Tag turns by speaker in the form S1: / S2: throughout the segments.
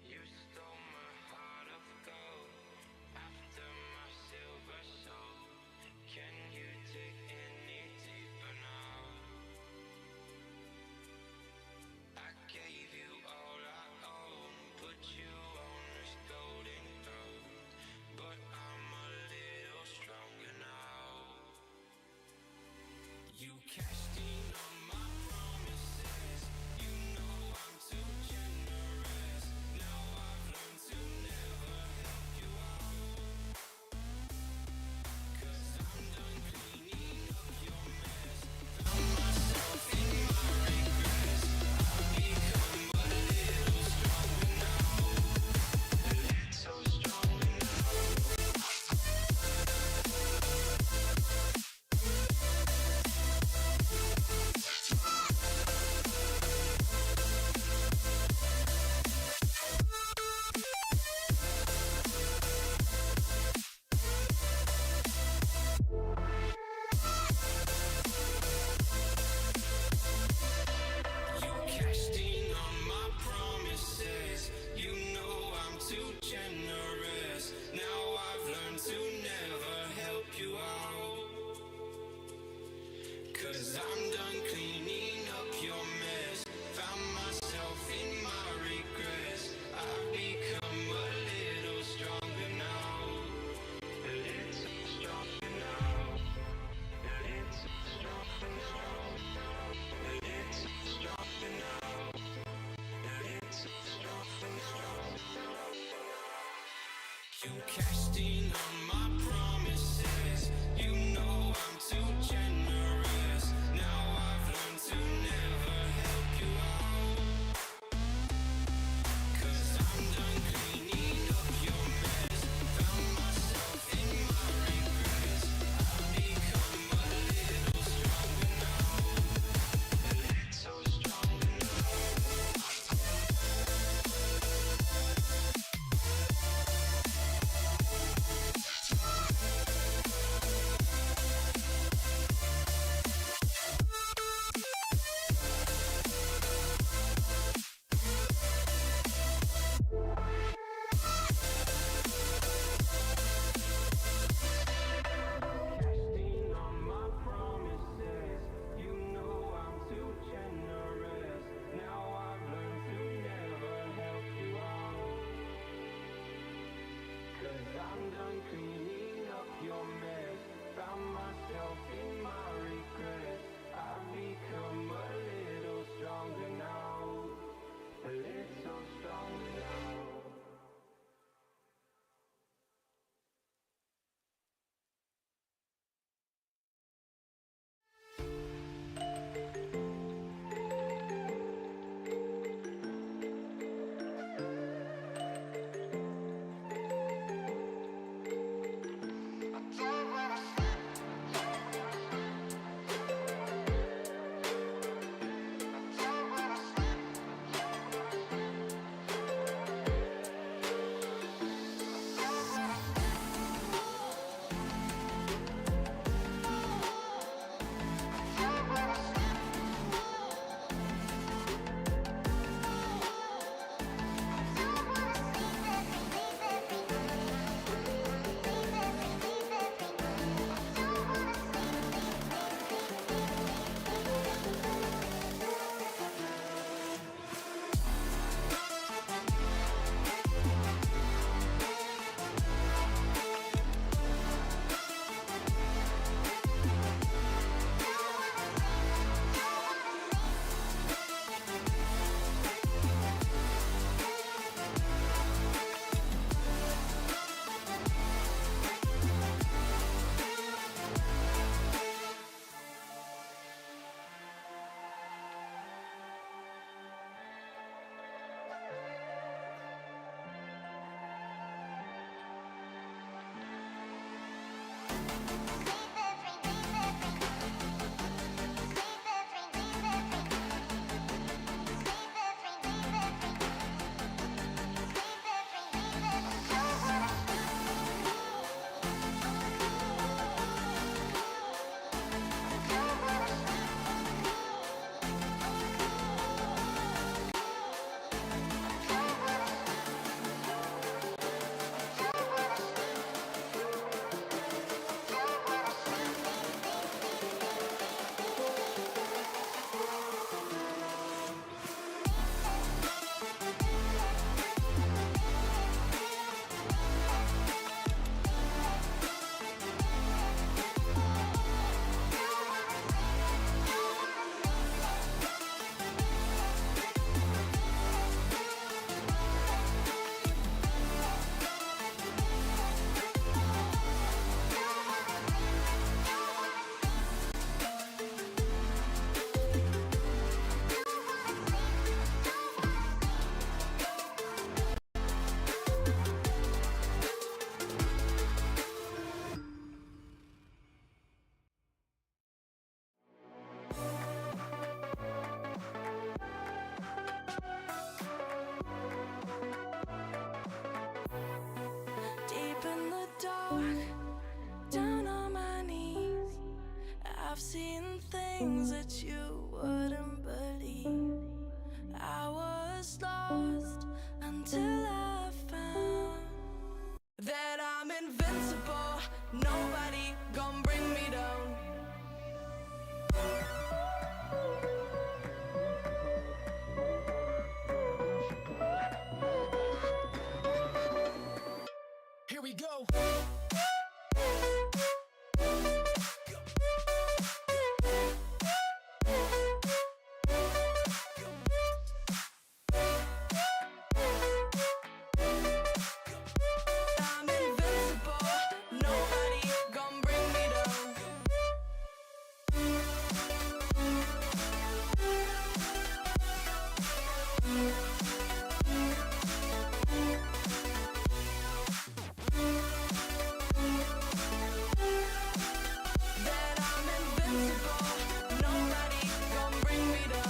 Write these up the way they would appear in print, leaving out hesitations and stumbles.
S1: You stole my heart of gold after my silver soul. Can you dig any deeper now? I gave you all I own, put you on this golden throne, but I'm a little stronger now. You cashed in on my promises. You know I'm too generous. Now I've learned to never help you out, 'cause I'm done cleaning up your mess. Found myself in my regrets. I've become a little stronger now. A little stronger now. You cashed in on my promises. You know I'm too generous. Now I've learned to never help you out, 'cause I'm done cleaning up your mess. Found myself in my regrets. I've become a little stronger now. A little stronger now. A little stronger now. A little stronger now. A little stronger now. You cashed in on my promises. You know I'm too generous. Now I've learned to never help you out, 'cause I'm done cleaning up your mess. Found myself in my regrets. I've become a little stronger now. A little stronger now. Cashed in on my promises. You know I'm too generous. Now I've learned to never help you out, 'cause I'm done cleaning up your mess. Found myself in my regrets. I've become a little stronger now. A little stronger now. I don't wanna sleep. things that you wouldn't believe. I was lost until I found that I'm invincible. Nobody gon' bring me down. Here we go. I'm invincible. Nobody gon' bring me down. That I'm invincible. Nobody gon' bring me down.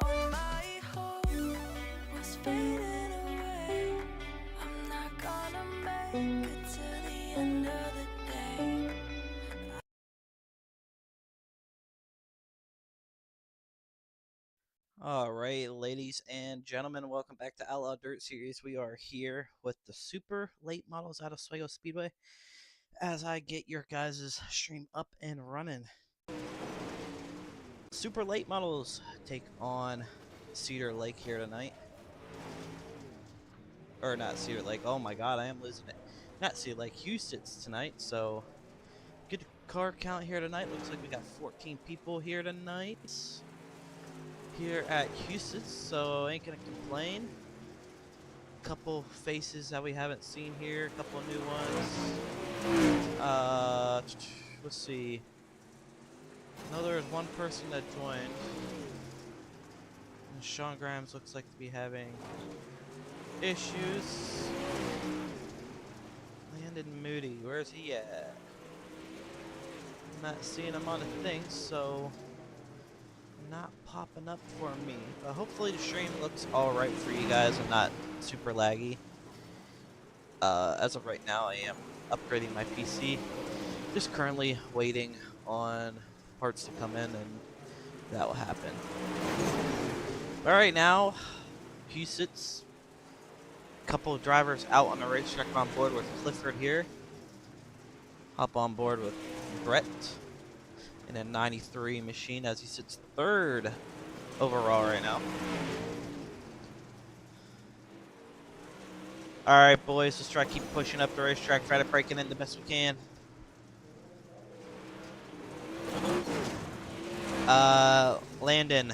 S1: All my hope was fading away. I'm not gonna make it to the end of the day.
S2: Alright, ladies and gentlemen, welcome back to Outlaw Dirt Series. We are here with the super late models out of Oswego Speedway as I get your guys' stream up and running. Super late models take on Cedar Lake here tonight. Or not Cedar Lake, oh my god, I am losing it. Not Cedar Lake, Husets tonight, so good car count here tonight. Looks like we got 14 people here tonight. Here at Husets, so ain't gonna complain. Couple faces that we haven't seen here, couple new ones. Let's see. I know there was one person that joined. And Sean Grimes looks like to be having issues. Landon Moody, where's he at? I'm not seeing him on the thing, so not popping up for me, but hopefully the stream looks alright for you guys and not super laggy. As of right now, I am upgrading my PC, just currently waiting on parts to come in, and that will happen. Alright, now Husets, couple of drivers out on the racetrack on board with Clifford here. Hop on board with Brett in a 93 machine as he sits third overall right now. Alright, boys, let's try to keep pushing up the racetrack, try to break it in the best we can. Landon,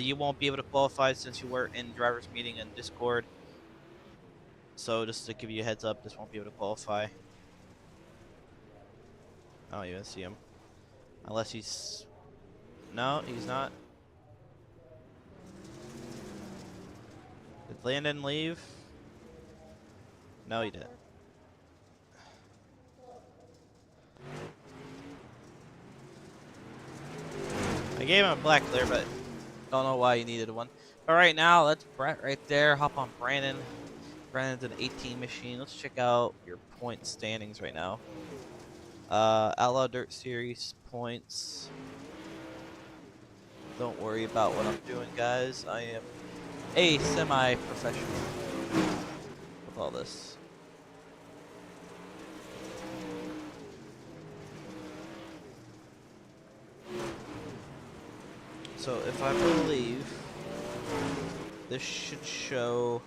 S2: you won't be able to qualify since you were in driver's meeting in Discord. So just to give you a heads up, this won't be able to qualify. I don't even see him. Unless he's... No, he's not. Did Landon leave? No, he didn't. I gave him a black clear, but don't know why he needed one. Alright, now that's Brett right there. Hop on Brandon. Brandon's an 18 machine. Let's check out your point standings right now. Outlaw Dirt Series points. Don't worry about what I'm doing, guys. I am a semi-professional with all this. So if I believe, this should show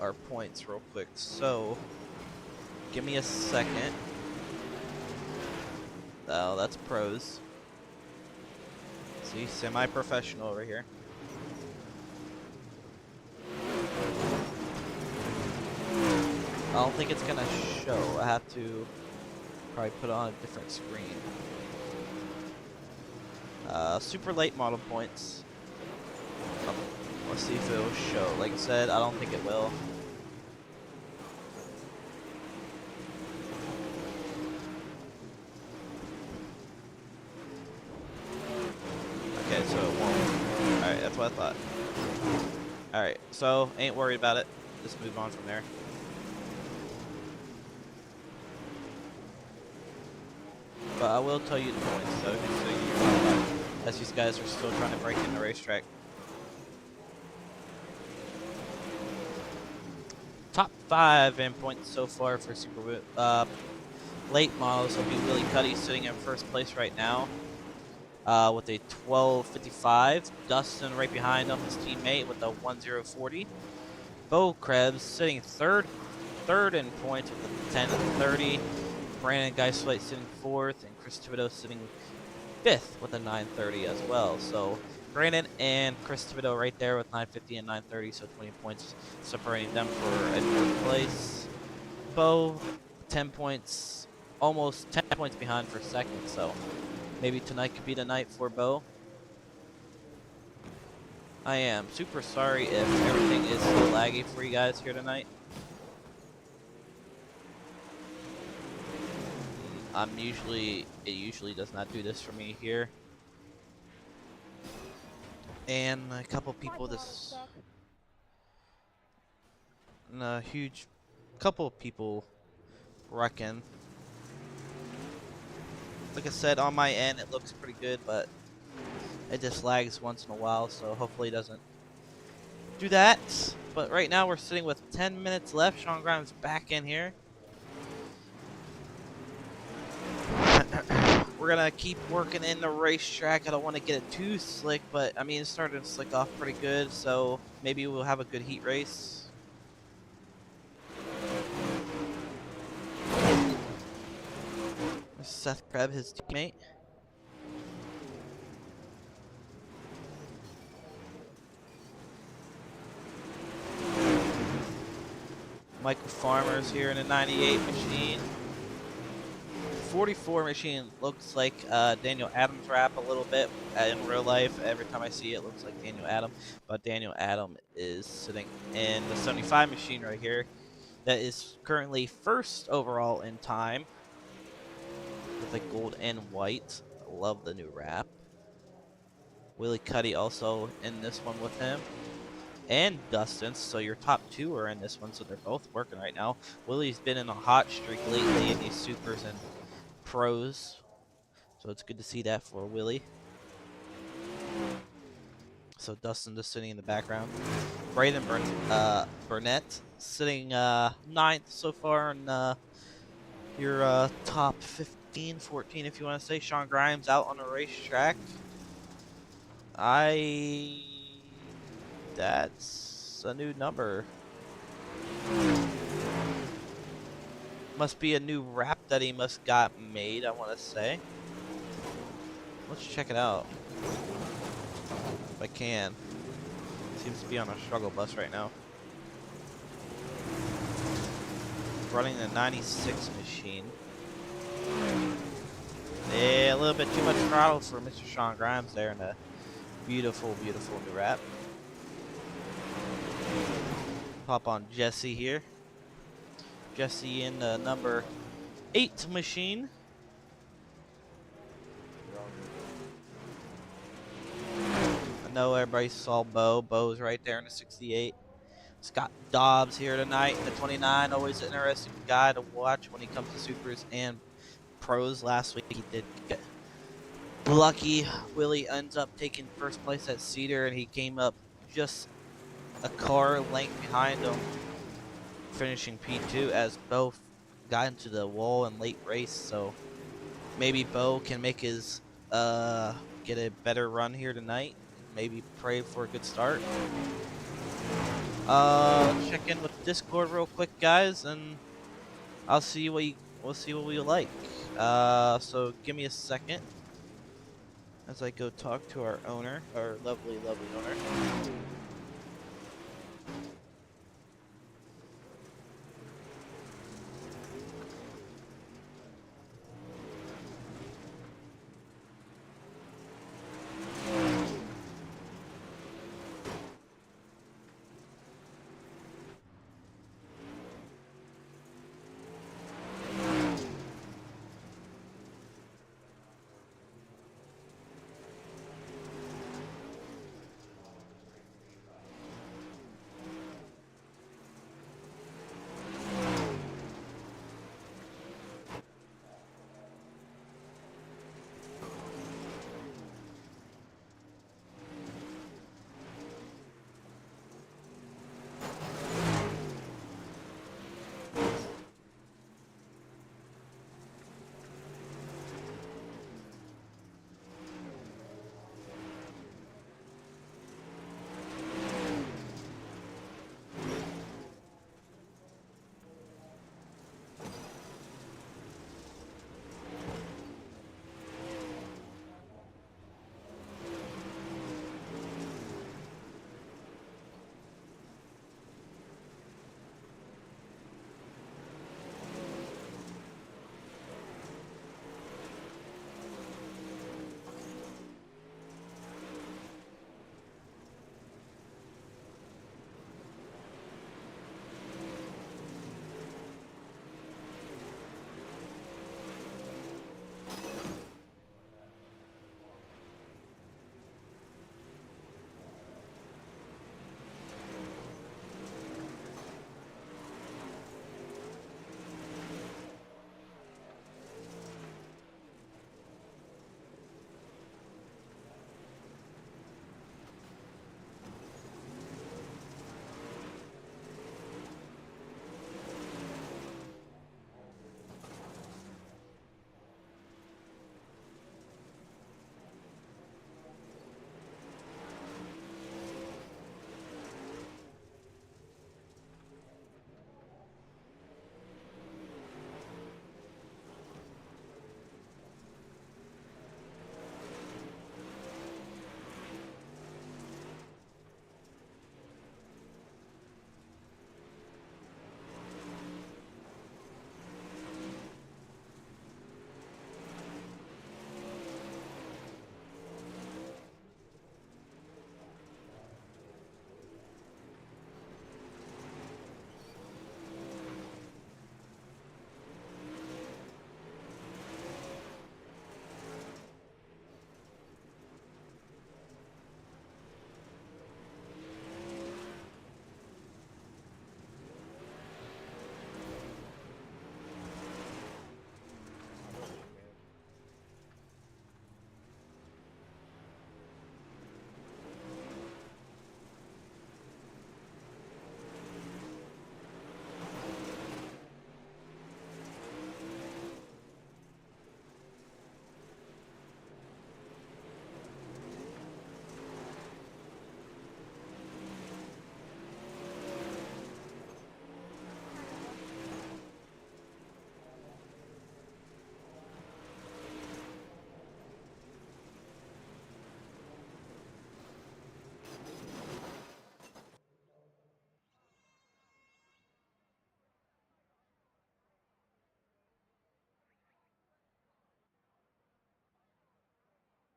S2: our points real quick. So give me a second. Oh, that's pros. See, semi-professional over here. I don't think it's gonna show. I have to probably put it on a different screen. Super late model points. Let's see if it'll show. Like I said, I don't think it will. Okay, so it won't. Alright, that's what I thought. Alright, so ain't worried about it. Just move on from there. But I will tell you the points, so as these guys are still trying to break in the racetrack. Top 5 in points so far for Super late models will be Willie Cuddy sitting in first place right now with a 12:55. Dustin right behind him, his teammate, with a 1:040. Bo Krebs sitting third in points with a 10:30. Brandon Geisflight sitting 4th, and Chris Thibodeau sitting 5th with a 9:30 as well. So Brandon and Chris Thibodeau right there with 9:50 and 9:30, so 20 points separating them for a 4th place. Bo, 10 points, almost 10 points behind for 2nd, so maybe tonight could be the night for Bo. I am super sorry if everything is so laggy for you guys here tonight. It usually does not do this for me here. And a couple people couple of people reckon. Like I said, on my end it looks pretty good, but it just lags once in a while, so hopefully it doesn't do that. But right now we're sitting with 10 minutes left. Sean Grimes back in here. We're gonna keep working in the racetrack. I don't want to get it too slick, but I mean it's starting to slick off pretty good, so maybe we'll have a good heat race. Seth Krebs, his teammate. Michael Farmer's here in a 98 machine. 44 machine looks like Daniel Adams' wrap a little bit in real life. Every time I see it, it looks like Daniel Adam, but Daniel Adam is sitting in the 75 machine right here. That is currently 1st overall in time with like gold and white. Love the new wrap. Willie Cuddy also in this one with him. And Dustin, so your top 2 are in this one, so they're both working right now. Willie's been in a hot streak lately in these supers and pros, so it's good to see that for Willie. So Dustin just sitting in the background. Braden Burnett sitting 9th so far in your top 15, 14 if you want to say. Sean Grimes out on the racetrack. That's a new number. Must be a new wrap that he must got made, I want to say. Let's check it out. If I can. Seems to be on a struggle bus right now. Running the 96 machine. Yeah, a little bit too much throttle for Mr. Sean Grimes there in a beautiful, beautiful new wrap. Pop on Jesse here. Jesse in the number 8 machine. I know everybody saw Bo. Bo's right there in the 68. Scott Dobbs here tonight in the 29. Always an interesting guy to watch when he comes to supers and pros. Last week he did get lucky. Willie ends up taking 1st place at Cedar, and he came up just a car length behind him, finishing P2 as Bo got into the wall in late race. So maybe Bo can make his get a better run here tonight. Maybe pray for a good start. Check in with Discord real quick, guys, and we'll see what we like. So give me a second as I go talk to our owner, our lovely, lovely owner.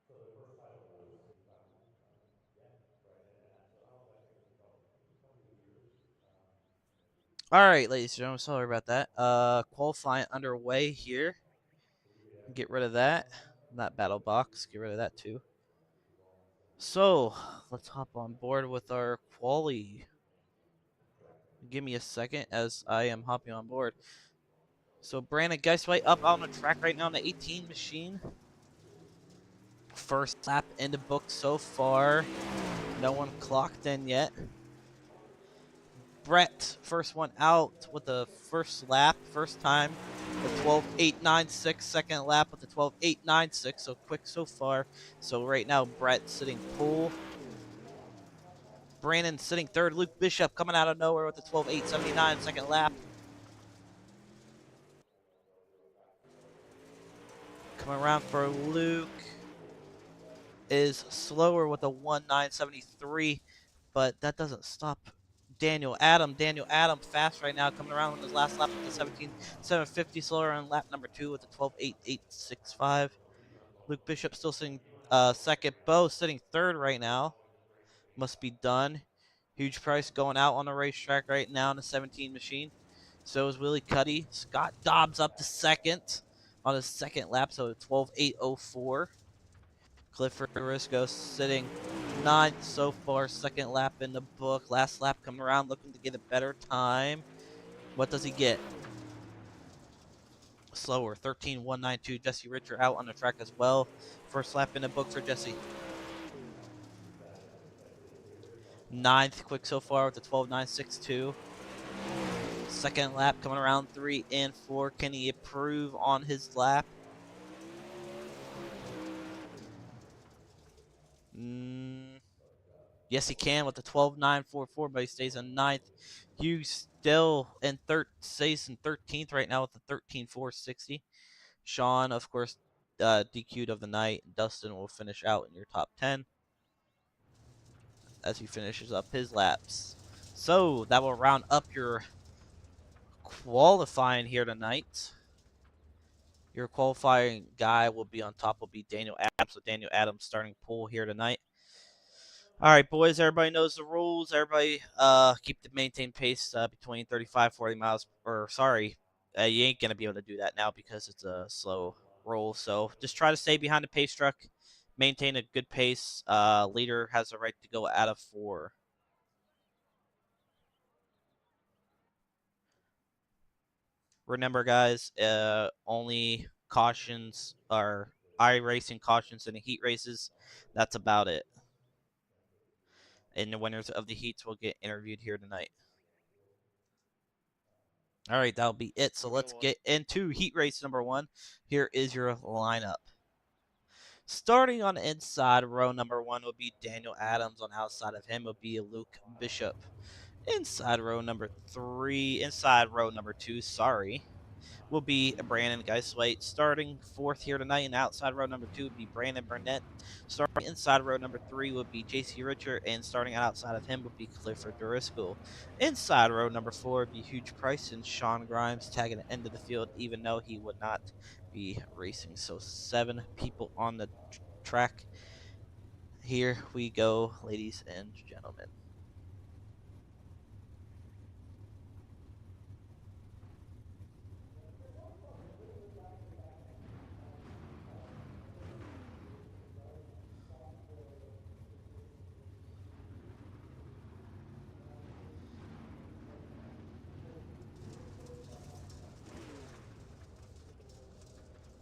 S3: So the first title was yeah, right. And so how's that going? Tell me the years.
S2: All right, ladies and gentlemen, sorry about that. Qualifying underway here.
S3: So we could
S2: Get
S3: actually
S2: rid of
S3: see
S2: that. That battle box. Get rid of that too.
S3: this is all in the same
S2: So let's hop on board with our quali. Give me a second as I am hopping on board. So Brandon Geisway up on the track right now on the 18 machine. First lap in the book so far. No one clocked in yet. Brett, first one out with the first lap, first time. The 12.896, second lap with the 12.896, so quick so far. So right now, Brett sitting pole. Brandon sitting third. Luke Bishop coming out of nowhere with the 12.879, second lap. Coming around for Luke is slower with a 1.973, but that doesn't stop Daniel Adam. Daniel Adam fast right now, coming around on his last lap with the 17.750, slower on lap number 2 with the 12.8865. Luke Bishop still sitting second. Bo sitting third right now. Must be done. Huge price going out on the racetrack right now in the 17 machine. So is Willie Cuddy. Scott Dobbs up to second on his second lap, so 12.804. Clifford Risco sitting ninth so far, second lap in the book. Last lap coming around looking to get a better time. What does he get? Slower, 13.192. Jesse Richer out on the track as well. First lap in the book for Jesse. Ninth quick so far with a 12.962. Second lap coming around 3 and 4. Can he improve on his lap? Yes, he can with the 12.944, but he stays in ninth. Hughes still in stays in 13th right now with the 13.460. Sean, of course, DQ'd of the night. Dustin will finish out in your top 10 as he finishes up his laps. So that will round up your qualifying here tonight. Your qualifying guy will be on top, will be Daniel Adams. So Daniel Adams starting pole here tonight. All right, boys, everybody knows the rules. Everybody keep the maintain pace between 35, 40 miles. Or, sorry, you ain't going to be able to do that now because it's a slow roll. So just try to stay behind the pace truck. Maintain a good pace. Leader has the right to go out of 4. Remember, guys, only cautions are iRacing cautions in the heat races. That's about it. And the winners of the heats will get interviewed here tonight. All right, that'll be it. So let's get into heat race number 1. Here is your lineup. Starting on inside row number 1 will be Daniel Adams. On outside of him will be Luke Bishop. Inside row number 2, will be Brandon Geiswait. Starting 4th here tonight, and outside row number 2 would be Brandon Burnett. Starting inside row number 3 would be J.C. Richard, and starting outside of him would be Clifford Driscoll. Inside row number 4 would be Huge Price and Sean Grimes tagging the end of the field, even though he would not be racing. So 7 people on the track. Here we go, ladies and gentlemen.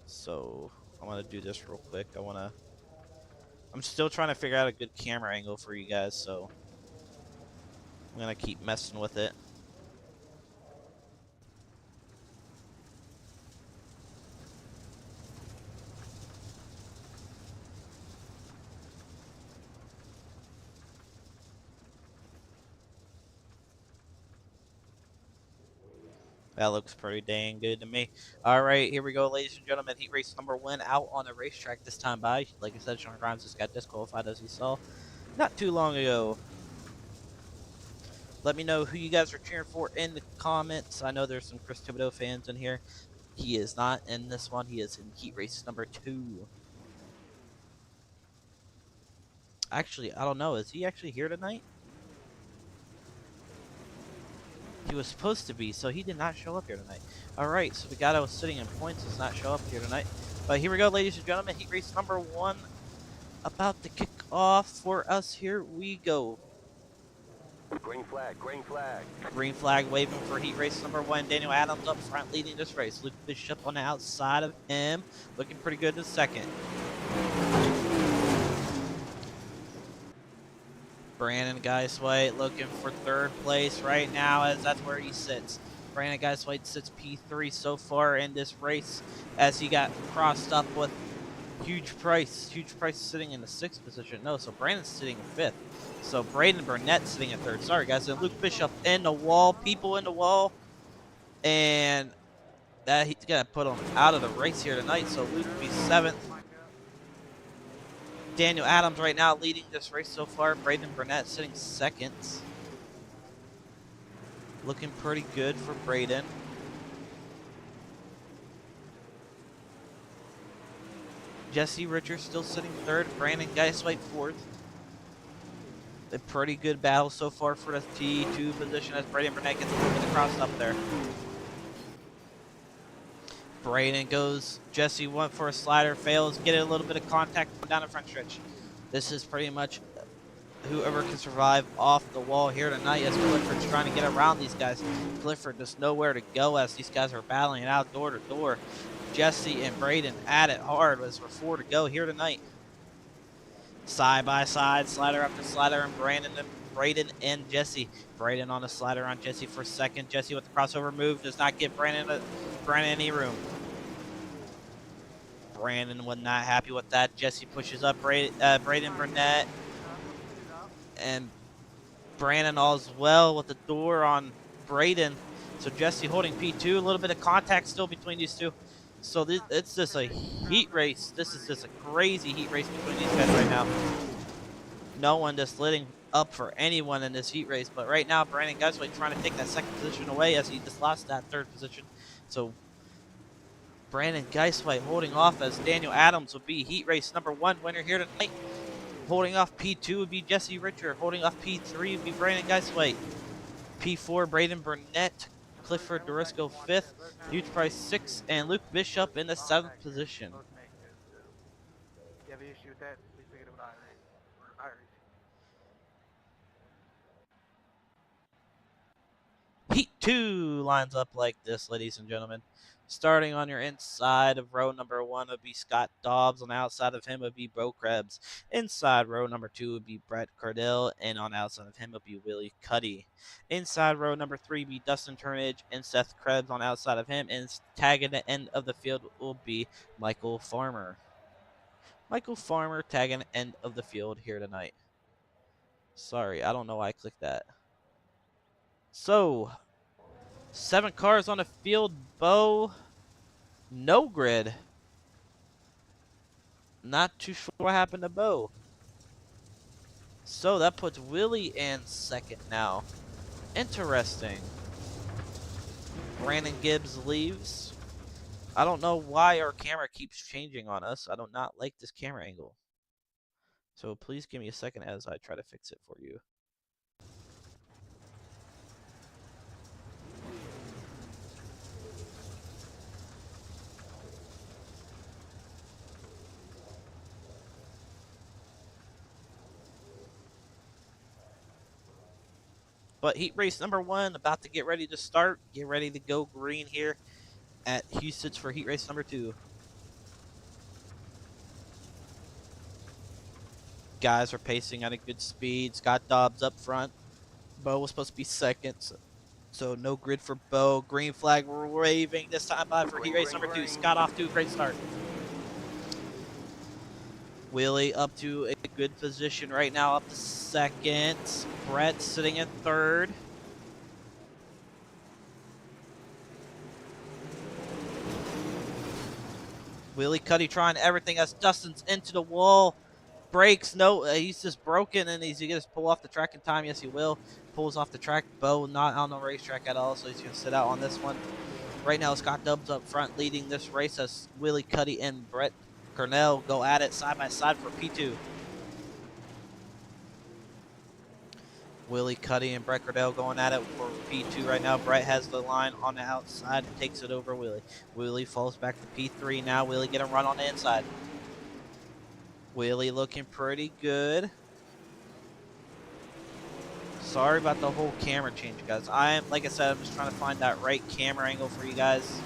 S2: So I'm gonna do this real quick. I'm still trying to figure out a good camera angle for you guys, so I'm gonna keep messing with it. That looks pretty dang good to me. All right, here we go, ladies and gentlemen. Heat race number 1 out on the racetrack this time by. Like I said, Sean Grimes just got disqualified, as you saw not too long ago. Let me know who you guys are cheering for in the comments. I know there's some Chris Thibodeau fans in here. He is not in this one. He is in heat race number 2. Actually, I don't know. Is he actually here tonight? He was supposed to be, so he did not show up here tonight. All right, so the guy that was sitting in points does not show up here tonight. But here we go, ladies and gentlemen. Heat race number 1 about to kick off for us. Here we go.
S4: Green flag, green flag.
S2: Green flag waving for heat race number 1. Daniel Adams up front leading this race. Luke Bishop on the outside of him. Looking pretty good in second. Brandon Geiswait looking for 3rd place right now, as that's where he sits. Brandon Geiswait sits P3 so far in this race, as he got crossed up with Huge Price. Huge Price is sitting in the 6th position. No, so Brandon's sitting in 5th. So Braden Burnett sitting in 3rd. Sorry, guys. And Luke Bishop in the wall. People in the wall. And That he's gonna put him out of the race here tonight. So Luke will be 7th. Daniel Adams right now leading this race so far. Braden Burnett sitting 2nd. Looking pretty good for Braden. Jesse Richards still sitting 3rd. Brandon Geiswhite 4th. A pretty good battle so far for the T2 position as Braden Burnett gets a little bit of cross up there. Braden goes. Jesse went for a slider, fails, get a little bit of contact down the front stretch. This is pretty much whoever can survive off the wall here tonight as Clifford's trying to get around these guys. Clifford just nowhere to go as these guys are battling it out door to door. Jesse and Braden at it hard as we're 4 to go here tonight. Side by side, slider after slider, and Braden and Jesse. Braden on a slider on Jesse for 2nd. Jesse with the crossover move does not give Brandon any room. Brandon was not happy with that. Jesse pushes up Braden Burnett. And Brandon all's well with the door on Braden. So Jesse holding P2. A little bit of contact still between these two. So it's just a heat race. This is just a crazy heat race between these guys right now. No one just letting up for anyone in this heat race. But right now, Brandon Geiswhite trying to take that 2nd position away as he just lost that 3rd position. So Brandon Geiswhite holding off as Daniel Adams would be heat race number 1 winner here tonight. Holding off P2 would be Jesse Richard. Holding off P3 would be Brandon Geiswhite. P4, Braden Burnett. Clifford Dorisco 5th. Huge Price 6th. And Luke Bishop in the 7th position.
S5: You have an issue with that? Please make it with Iris.
S2: Heat 2 lines up like this, ladies and gentlemen. Starting on your inside of row number 1 would be Scott Dobbs. On the outside of him would be Bo Krebs. Inside row number 2 would be Brett Cardell. And on the outside of him would be Willie Cuddy. Inside row number 3 would be Dustin Turnage and Seth Krebs on the outside of him. And tagging the end of the field will be Michael Farmer. Michael Farmer tagging the end of the field here tonight. Sorry, I don't know why I clicked that. So, 7 cars on the field. Bo, no grid. Not too sure what happened to Bo. So that puts Willie in 2nd now. Interesting. Brandon Gibbs leaves. I don't know why our camera keeps changing on us. I do not like this camera angle. So please give me a second as I try to fix it for you. But heat race number 1 about to get ready to start. Get ready to go green here at Husets for heat race number 2. Guys are pacing at a good speed. Scott Dobbs up front. Bo was supposed to be 2nd. So no grid for Bo. Green flag waving this time by for heat race number 2. Scott off to a great start. Willie up to a good position right now, up to 2nd. Brett sitting in 3rd. Willie Cuddy trying everything as Dustin's into the wall. Brakes, no, he's just broken and he's going to pull off the track in time. Yes, he will. Pulls off the track. Bo not on the racetrack at all, so he's going to sit out on this one. Right now, Scott Dobbs up front leading this race as Willie Cuddy and Brett Cornell go at it side by side for P2. Willie Cuddy and Brett Cardell going at it for P2 right now. Brett has the line on the outside and takes it over Willie. Willie falls back to P3 now. Willie get a run on the inside. Willie looking pretty good. Sorry about the whole camera change, guys. Like I said, I'm just trying to find that right camera angle for you guys.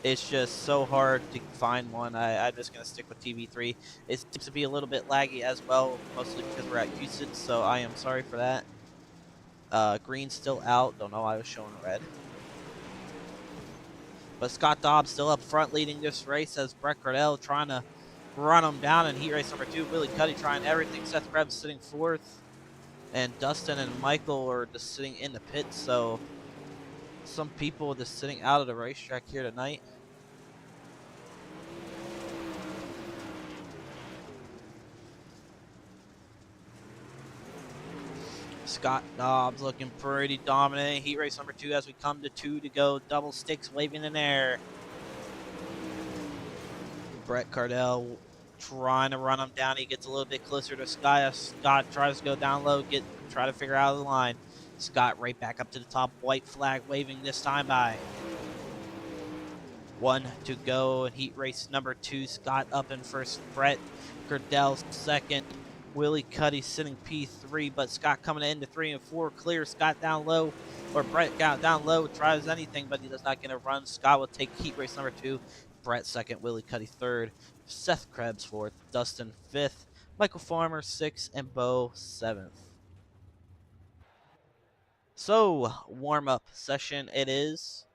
S2: It's just so hard to find one. I'm just going to stick with TV3. It seems to be a little bit laggy as well, mostly because we're at Husets, so I am sorry for that. Green's still out. Don't know why I was showing red. But Scott Dobbs still up front leading this race as Brett Cardell trying to run him down in heat race number 2. Willie Cuddy trying everything. Seth Krebs sitting 4th. And Dustin and Michael are just sitting in the pit, so some people just sitting out of the racetrack here tonight. Scott Dobbs looking pretty dominant. Heat race number 2 as we come to 2 to go. Double sticks waving in air. Brett Cardell trying to run him down. He gets a little bit closer to Scott. Scott tries to go down low, try to figure out the line. Scott right back up to the top. White flag waving this time by. 1 to go in heat race number 2. Scott up in first. Brett Cardell second. Willie Cuddy sitting P3, but Scott coming into 3 and 4. Clear. Scott down low, or Brett got down low, tries anything, but he does not get a run. Scott will take heat race number 2. Brett second. Willie Cuddy third. Seth Krebs fourth. Dustin fifth. Michael Farmer sixth, and Bo seventh. So, warm-up session it is.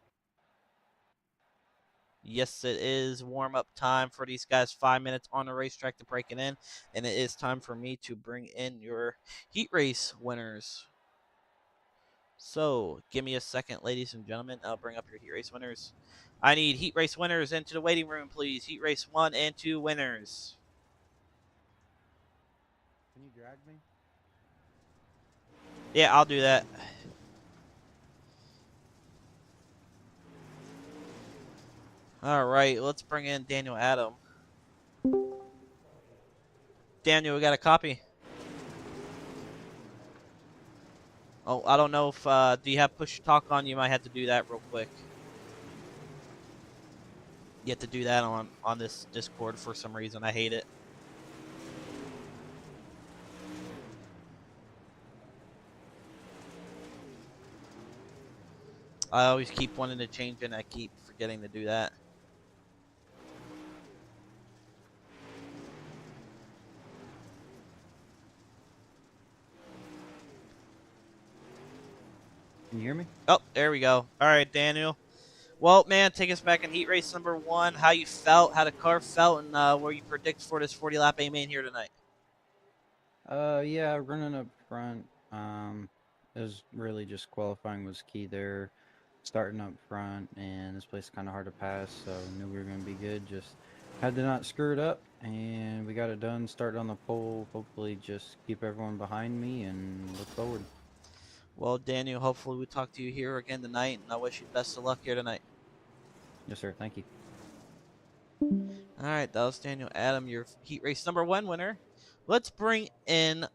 S2: Yes, it is warm-up time for these guys. 5 minutes on the racetrack to break it in. And it is time for me to bring in your heat race winners. So, give me a second, ladies and gentlemen. I'll bring up your heat race winners. I need heat race winners into the waiting room, please. Heat race 1 and 2 winners.
S6: Can you drag me?
S2: Yeah, I'll do that. All right, let's bring in Daniel Adam. Daniel, we got a copy. Oh, I don't know if, do you have push to talk on? You might have to do that real quick. You have to do that on this Discord for some reason. I hate it. I always keep wanting to change it, and I keep forgetting to do that.
S6: Can you hear me?
S2: Oh, there we go. All right, Daniel. Well, man, take us back in heat race number 1. How you felt, how the car felt, and what you predict for this 40-lap A-main here tonight.
S6: Yeah, running up front. It was really just qualifying was key there. Starting up front, and this place is kind of hard to pass, so knew we were going to be good. Just had to not screw it up, and we got it done. Started on the pole. Hopefully, just keep everyone behind me and look forward.
S2: Well, Daniel, hopefully we talk to you here again tonight, and I wish you best of luck here tonight.
S6: Yes, sir. Thank you.
S2: All right, that was Daniel Adam, your heat race number 1 winner. Let's bring in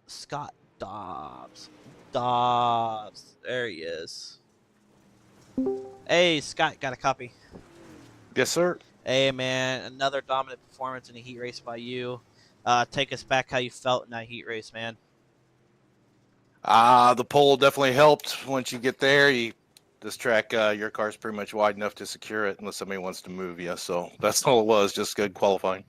S2: Scott Dobbs. There he is. Hey, Scott, got a copy?
S7: Yes, sir.
S2: Hey, man, another dominant performance in a heat race by you. Take us back how you felt in that heat race, man.
S7: The pole definitely helped. Once you get there, this track, your car's pretty much wide enough to secure it unless somebody wants to move you. So that's all it was, just good qualifying.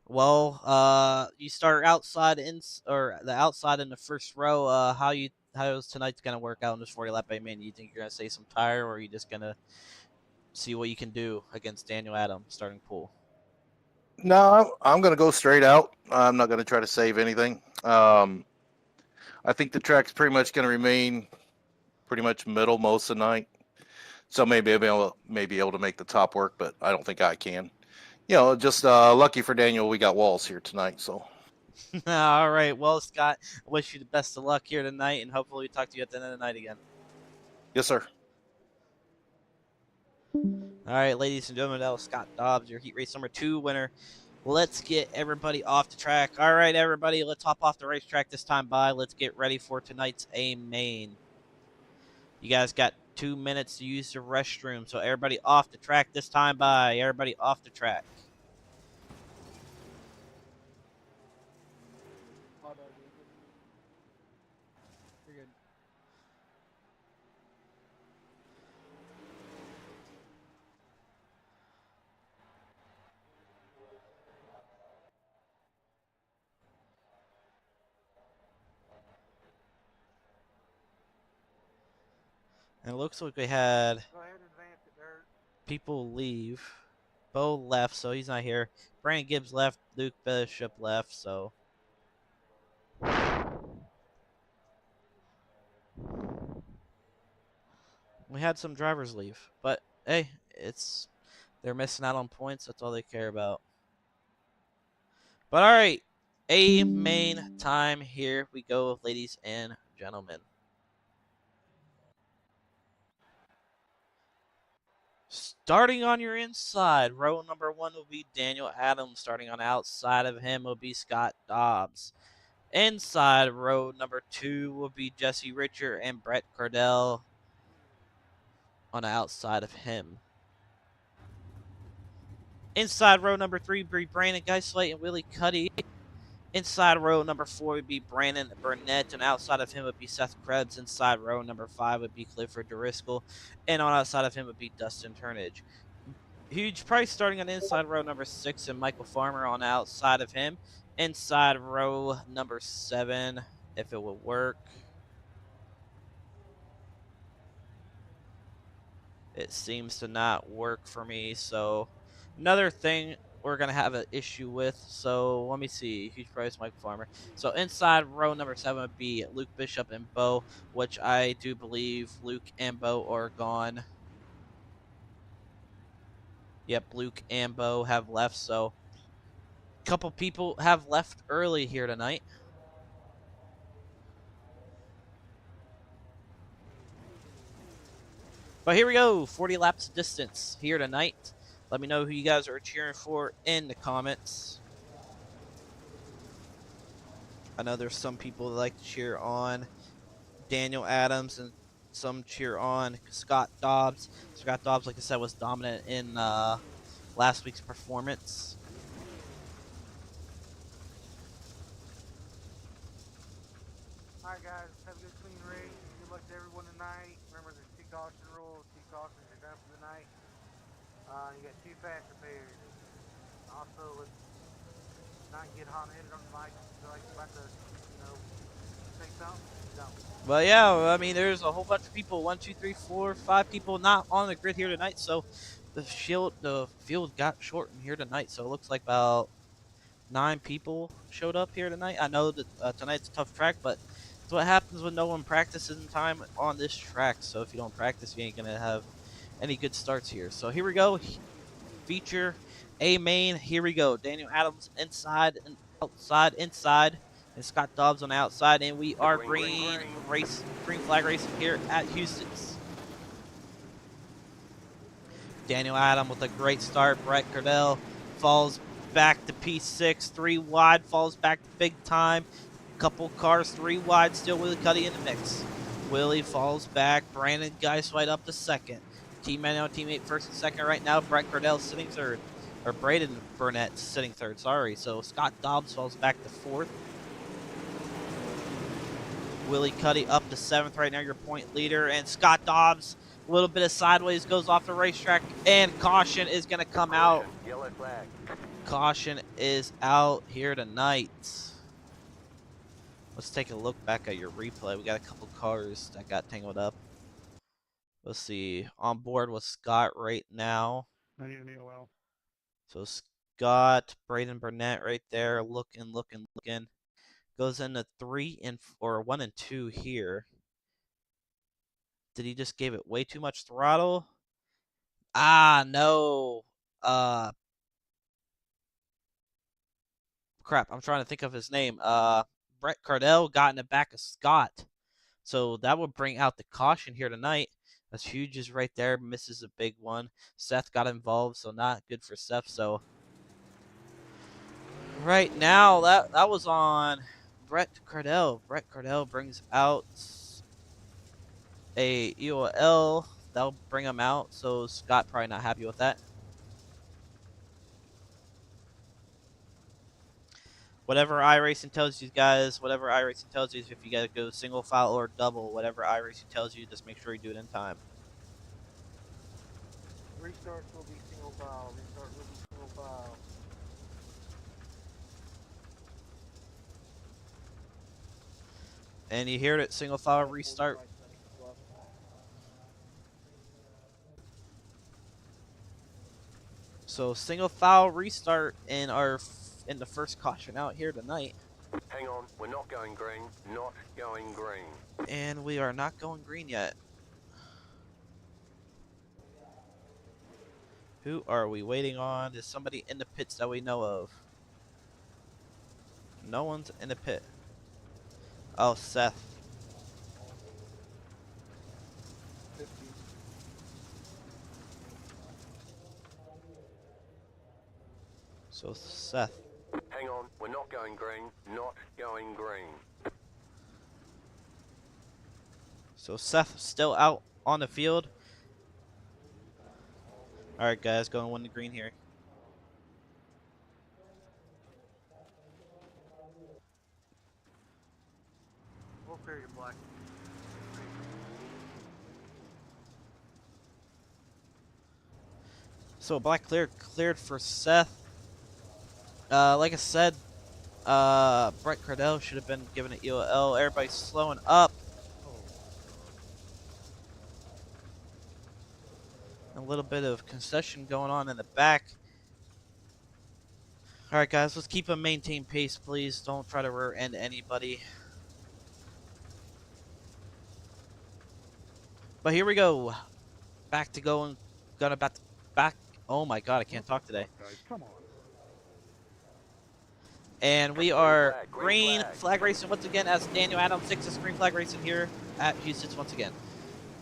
S2: Well, you start outside the outside in the first row. How's tonight's gonna work out in this 40-lap A-main? You think you're gonna save some tire, or are you just gonna see what you can do against Daniel Adam starting pool?
S7: No, I'm going to go straight out. I'm not going to try to save anything. I think the track's pretty much going to remain pretty much middle most of the night. So maybe I'll be able to make the top work, but I don't think I can. Just lucky for Daniel, we got walls here tonight. So.
S2: All right. Well, Scott, I wish you the best of luck here tonight, and hopefully we talk to you at the end of the night again.
S7: Yes, sir.
S2: All right, ladies and gentlemen, that was Scott Dobbs, your heat race number 2 winner. Let's get everybody off the track. All right, everybody, let's hop off the racetrack this time by. Let's get ready for tonight's A-main. You guys got 2 minutes to use the restroom, so everybody off the track this time by. Everybody off the track.
S6: You're good.
S2: And it looks like we had
S5: Go ahead and advance it, Dirt.
S2: people leave. Bo left, so he's not here. Brandon Gibbs left. Luke Bishop left, so. We had some drivers leave, but hey, they're missing out on points. That's all they care about. But all right, A main time. Here we go, ladies and gentlemen. Starting on your inside, row number 1 will be Daniel Adams. Starting on the outside of him will be Scott Dobbs. Inside row number 2 will be Jesse Richer and Brett Cardell on the outside of him. Inside row number 3 would be Brandon Geisslate and Willie Cuddy. Inside row number 4 would be Brandon Burnett, and outside of him would be Seth Krebs. Inside row number 5 would be Clifford Driscoll, and on outside of him would be Dustin Turnage. Huge price starting on inside row number 6 and Michael Farmer on the outside of him. Inside row number 7, if it will work. It seems to not work for me, so another thing we're going to have an issue with. So let me see. Huge price, Michael Farmer. So inside row number 7 would be Luke Bishop and Bo, which I do believe Luke and Bo are gone. Yep, Luke and Bo have left, so a couple people have left early here tonight. But here we go, 40 laps of distance here tonight. Let me know who you guys are cheering for in the comments. I know there's some people that like to cheer on Daniel Adams and some cheer on Scott Dobbs. Scott Dobbs, like I said, was dominant in last week's performance.
S5: Alright guys, have a good clean race. Good luck to everyone tonight. Remember there's 2 caution rules. 2 cautions are done for the night. You got 2 fast repairs. Also, let's not get hot-headed on the mic. So like about to, say something. Don't.
S2: But yeah, I mean, there's a whole bunch of people. 1, 2, 3, 4, 5 people not on the grid here tonight. So the field got shortened here tonight. So it looks like about 9 people showed up here tonight. I know that tonight's a tough track, but it's what happens when no one practices in time on this track. So if you don't practice, you ain't gonna have any good starts here. So here we go. Feature A main. Here we go. Daniel Adams inside and outside, inside, and Scott Dobbs on the outside, and we are green flag racing here at Husets. Daniel Adams with a great start. Brett Cardell falls back to P6, 3 wide, falls back to big time. Couple cars 3 wide, still Willie Cuddy in the mix. Willie falls back. Brandon Geiswhite up to second. Teammate first and second right now. Brett Cardell sitting third. Or Braden Burnett sitting third, sorry. So Scott Dobbs falls back to fourth. Willie Cuddy up to 7th right now, your point leader. And Scott Dobbs, a little bit of sideways, goes off the racetrack. And caution is going to come out.
S4: Yellow flag.
S2: Caution is out here tonight. Let's take a look back at your replay. We got a couple cars that got tangled up. Let's see. On board with Scott right now.
S5: Not even well.
S2: So Scott, Braden Burnett right there, looking. Goes into 1 and 2 here. Did he just give it way too much throttle? Ah, no. Crap, I'm trying to think of his name. Brett Cardell got in the back of Scott. So that would bring out the caution here tonight. That's huge is right there. Misses a big one. Seth got involved, so not good for Seth. So right now, that was on Brett Cardell. Brett Cardell brings out a EOL. That'll bring him out. So Scott probably not happy with that. Whatever iRacing tells you guys, if you gotta go single file or double, whatever iRacing tells you, just make sure you do it in time.
S5: Restarts will be single file.
S2: And you hear it, single file restart. So single file restart in the first caution out here tonight.
S4: Hang on, we're not going green. Not going green.
S2: And we are not going green yet. Who are we waiting on? Is somebody in the pits that we know of? No one's in the pit. Oh, Seth.
S5: 50.
S2: So Seth.
S4: Hang on, we're not going green. Not going green.
S2: So Seth still out on the field. All right, guys, going 1 to green here.
S5: We'll clear your black.
S2: So black cleared for Seth. Like I said, Brett Cardell should have been given an EOL. Everybody's slowing up. A little bit of concession going on in the back. All right, guys, let's keep a maintain pace, please. Don't try to rear end anybody. But here we go. Back to going. Gonna back. Oh my God, I can't talk today.
S5: Guys, come on.
S2: And we are green flag racing once again as Daniel Adams 6 is green flag racing here at Husets once again.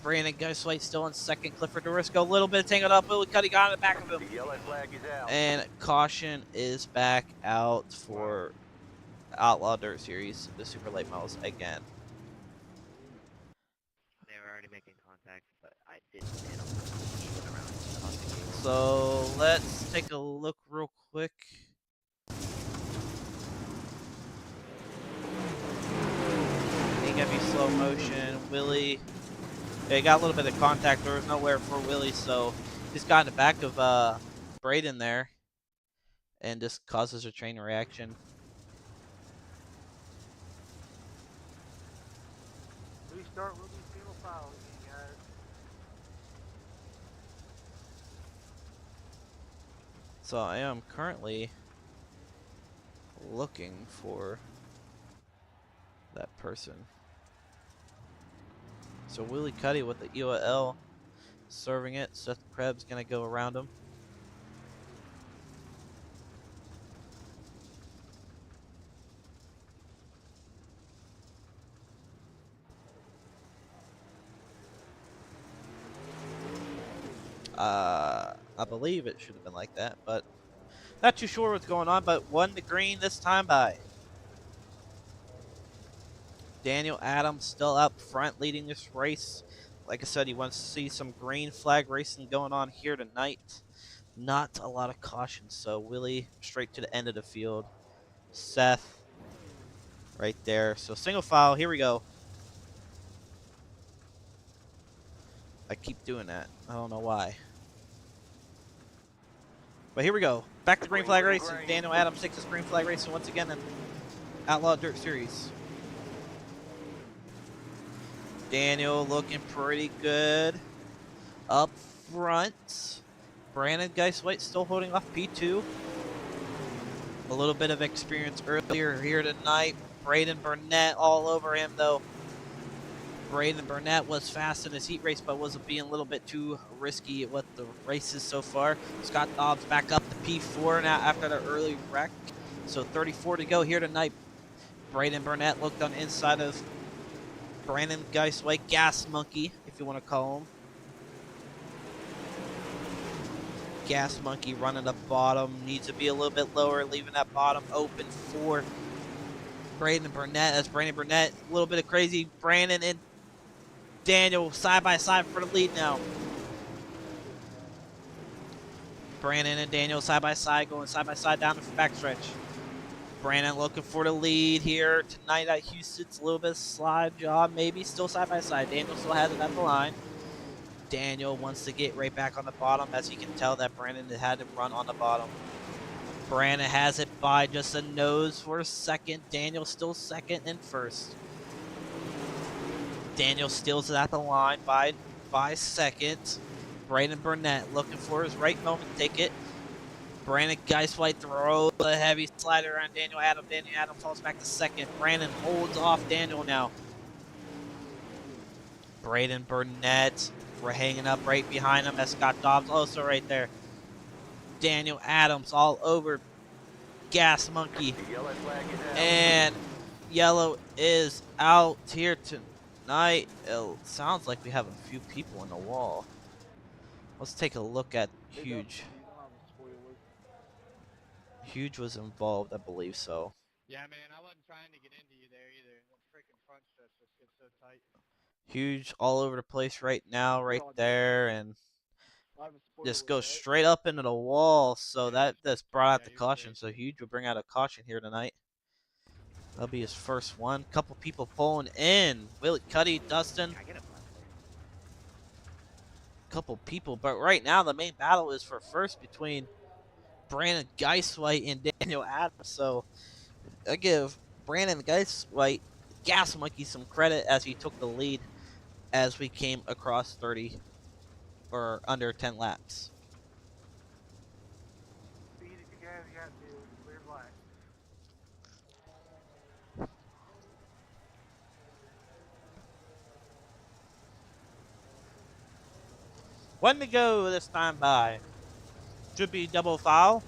S2: Brandon Ghostwhite still in second. Clifford DeRisco, a little bit tangled up. Willie Cuddy got in the back of him.
S4: The yellow flag is out.
S2: And caution is back out for Outlaw Dirt Series, the super late models again.
S8: They were already making contact, but I didn't stand on around.
S2: So let's take a look real quick. He gonna be slow motion. Willie. Yeah, he got a little bit of contact. There was nowhere for Willie, so he's got in the back of Braden there. And just causes a train reaction.
S5: Restart will be single file again, guys.
S2: So I am currently looking for that person. So Willie Cuddy with the EOL serving it. Seth Krebs gonna go around him. I believe it should have been like that, but not too sure what's going on. But 1 to green this time by Daniel Adams, still up front leading this race. Like I said, he wants to see some green flag racing going on here tonight. Not a lot of caution, so Willie straight to the end of the field. Seth right there. So single file, here we go. I keep doing that. I don't know why. But here we go. Back to green flag racing. Daniel Adams 6 is green flag racing once again in Outlaw Dirt Series. Daniel looking pretty good up front. Brandon Geiswhite still holding off P2. A little bit of experience earlier here tonight. Braden Burnett all over him though. Braden Burnett was fast in his heat race, but wasn't being a little bit too risky with the races so far. Scott Dobbs back up to P4 now after the early wreck. So 34 to go here tonight. Braden Burnett looked on the inside of Brandon Geiswhite, Gas Monkey, if you want to call him. Gas Monkey running up bottom. Needs to be a little bit lower, leaving that bottom open for Braden Burnett. As Brandon Burnett, a little bit of crazy. Brandon and Daniel side by side for the lead now. Brandon and Daniel side by side, going side by side down the backstretch. Brandon looking for the lead here tonight at Husets. A little bit of slide job, maybe still side by side. Daniel still has it at the line. Daniel wants to get right back on the bottom, as you can tell that Brandon had to run on the bottom. Brandon has it by just a nose for a second. Daniel still second and first. Daniel steals it at the line by second. Brandon Burnett looking for his right moment to take it. Brandon Geiswhite throws a heavy slider on Daniel Adams. Daniel Adams falls back to second. Brandon holds off Daniel now. Braden Burnett, we're hanging up right behind him as Scott Dobbs also right there. Daniel Adams all over Gas Monkey.
S4: The yellow flag is out.
S2: And yellow is out here tonight. It sounds like we have a few people in the wall. Let's take a look at Huge. Huge was involved, I believe so.
S9: Yeah, man, I wasn't trying to get into you there either. The freaking front stretch just gets so tight.
S2: Huge all over the place right now, right
S9: all
S2: there, and
S9: I have a spoiler
S2: just
S9: with
S2: goes
S9: that.
S2: straight up into the wall. So
S9: Yeah,
S2: that just brought out
S9: yeah,
S2: the
S9: he was
S2: caution.
S9: great.
S2: So Huge will bring out a caution here tonight. That'll be his first one. Couple people pulling in. Willie Cuddy, Dustin.
S8: Can I get a black flag?
S2: Couple people, but right now the main battle is for first between Brandon Geiswhite and Daniel Adams. So I give Brandon Geiswhite, Gas Monkey, some credit as he took the lead as we came across 30 or under 10 laps.
S5: Speed if you guys got to. Clear black.
S2: One to go this time by. Should be double foul.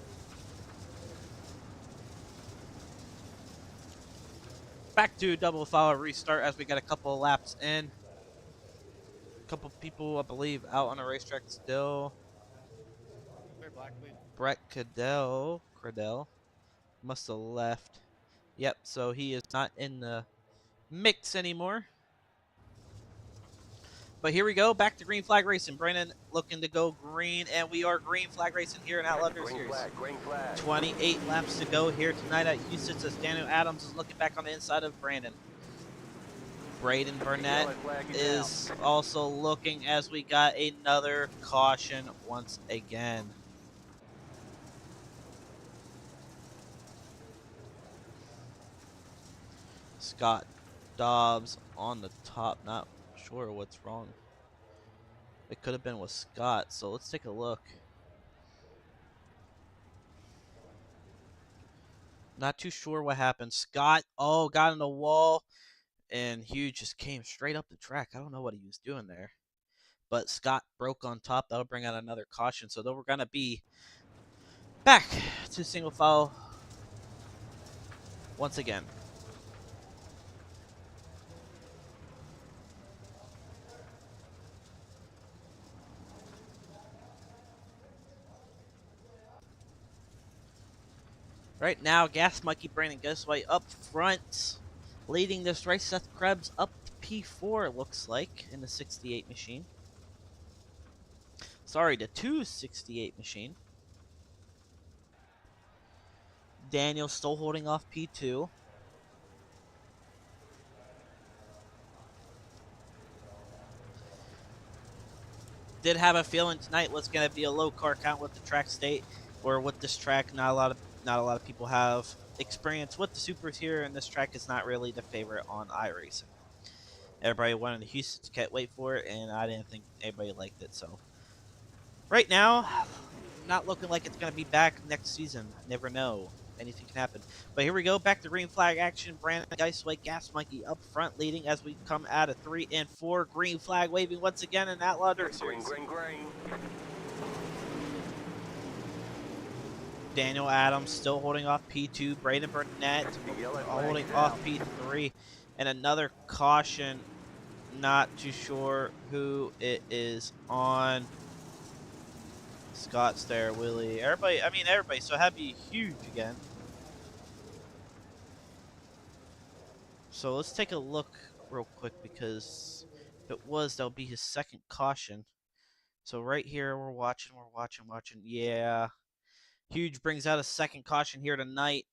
S2: Back to double foul restart as we got a couple of laps in. A couple people, I believe, out on the racetrack still.
S9: Clear black, please.
S2: Brett Cradell must have left. Yep, so he is not in the mix anymore. But here we go, back to green flag racing. Brandon looking to go green, and we are green flag racing here in Outlaw Dirt
S4: Green
S2: Series.
S4: flag, green flag.
S2: 28 laps to go here tonight at Husets as Daniel Adams is looking back on the inside of Brandon. Braden Burnett
S4: Yellow flag
S2: is also looking as we got another caution once again. Scott Dobbs on the top. Not sure what's wrong. It could have been with Scott, so let's take a look. Not too sure what happened. Scott, got in the wall, and Hugh just came straight up the track. I don't know what he was doing there. But Scott broke on top. That'll bring out another caution. So then we're going to be back to single foul once again. Right now, Gas Monkey, Brandon Geiswhite up front, leading this race. Seth Krebs up to P4, it looks like, in the 68 machine. Sorry, the 268 machine. Daniel still holding off P2. Did have a feeling tonight was going to be a low car count with the track state, or with this track. Not a lot of people have experience with the supers here, and this track is not really the favorite on iRacing. Everybody wanted the Houston, can't wait for it, and I didn't think anybody liked it. So right now, not looking like it's going to be back next season. Never know. Anything can happen. But here we go. Back to green flag action. Brandon Geiswhite, Gas Monkey up front leading as we come out of 3 and 4. Green flag waving once again in Outlaw Dirt Series.
S4: Green, green, green.
S2: Daniel Adams still holding off P2. Braden Burnett
S4: The yellow flag
S2: holding
S4: is
S2: off
S4: out.
S2: P3. And another caution. Not too sure who it is on. Scott's there, Willie. Everybody, so happy Huge again. So let's take a look real quick, because if it was, that'll be his second caution. So right here, we're watching. Yeah. Huge brings out a second caution here tonight.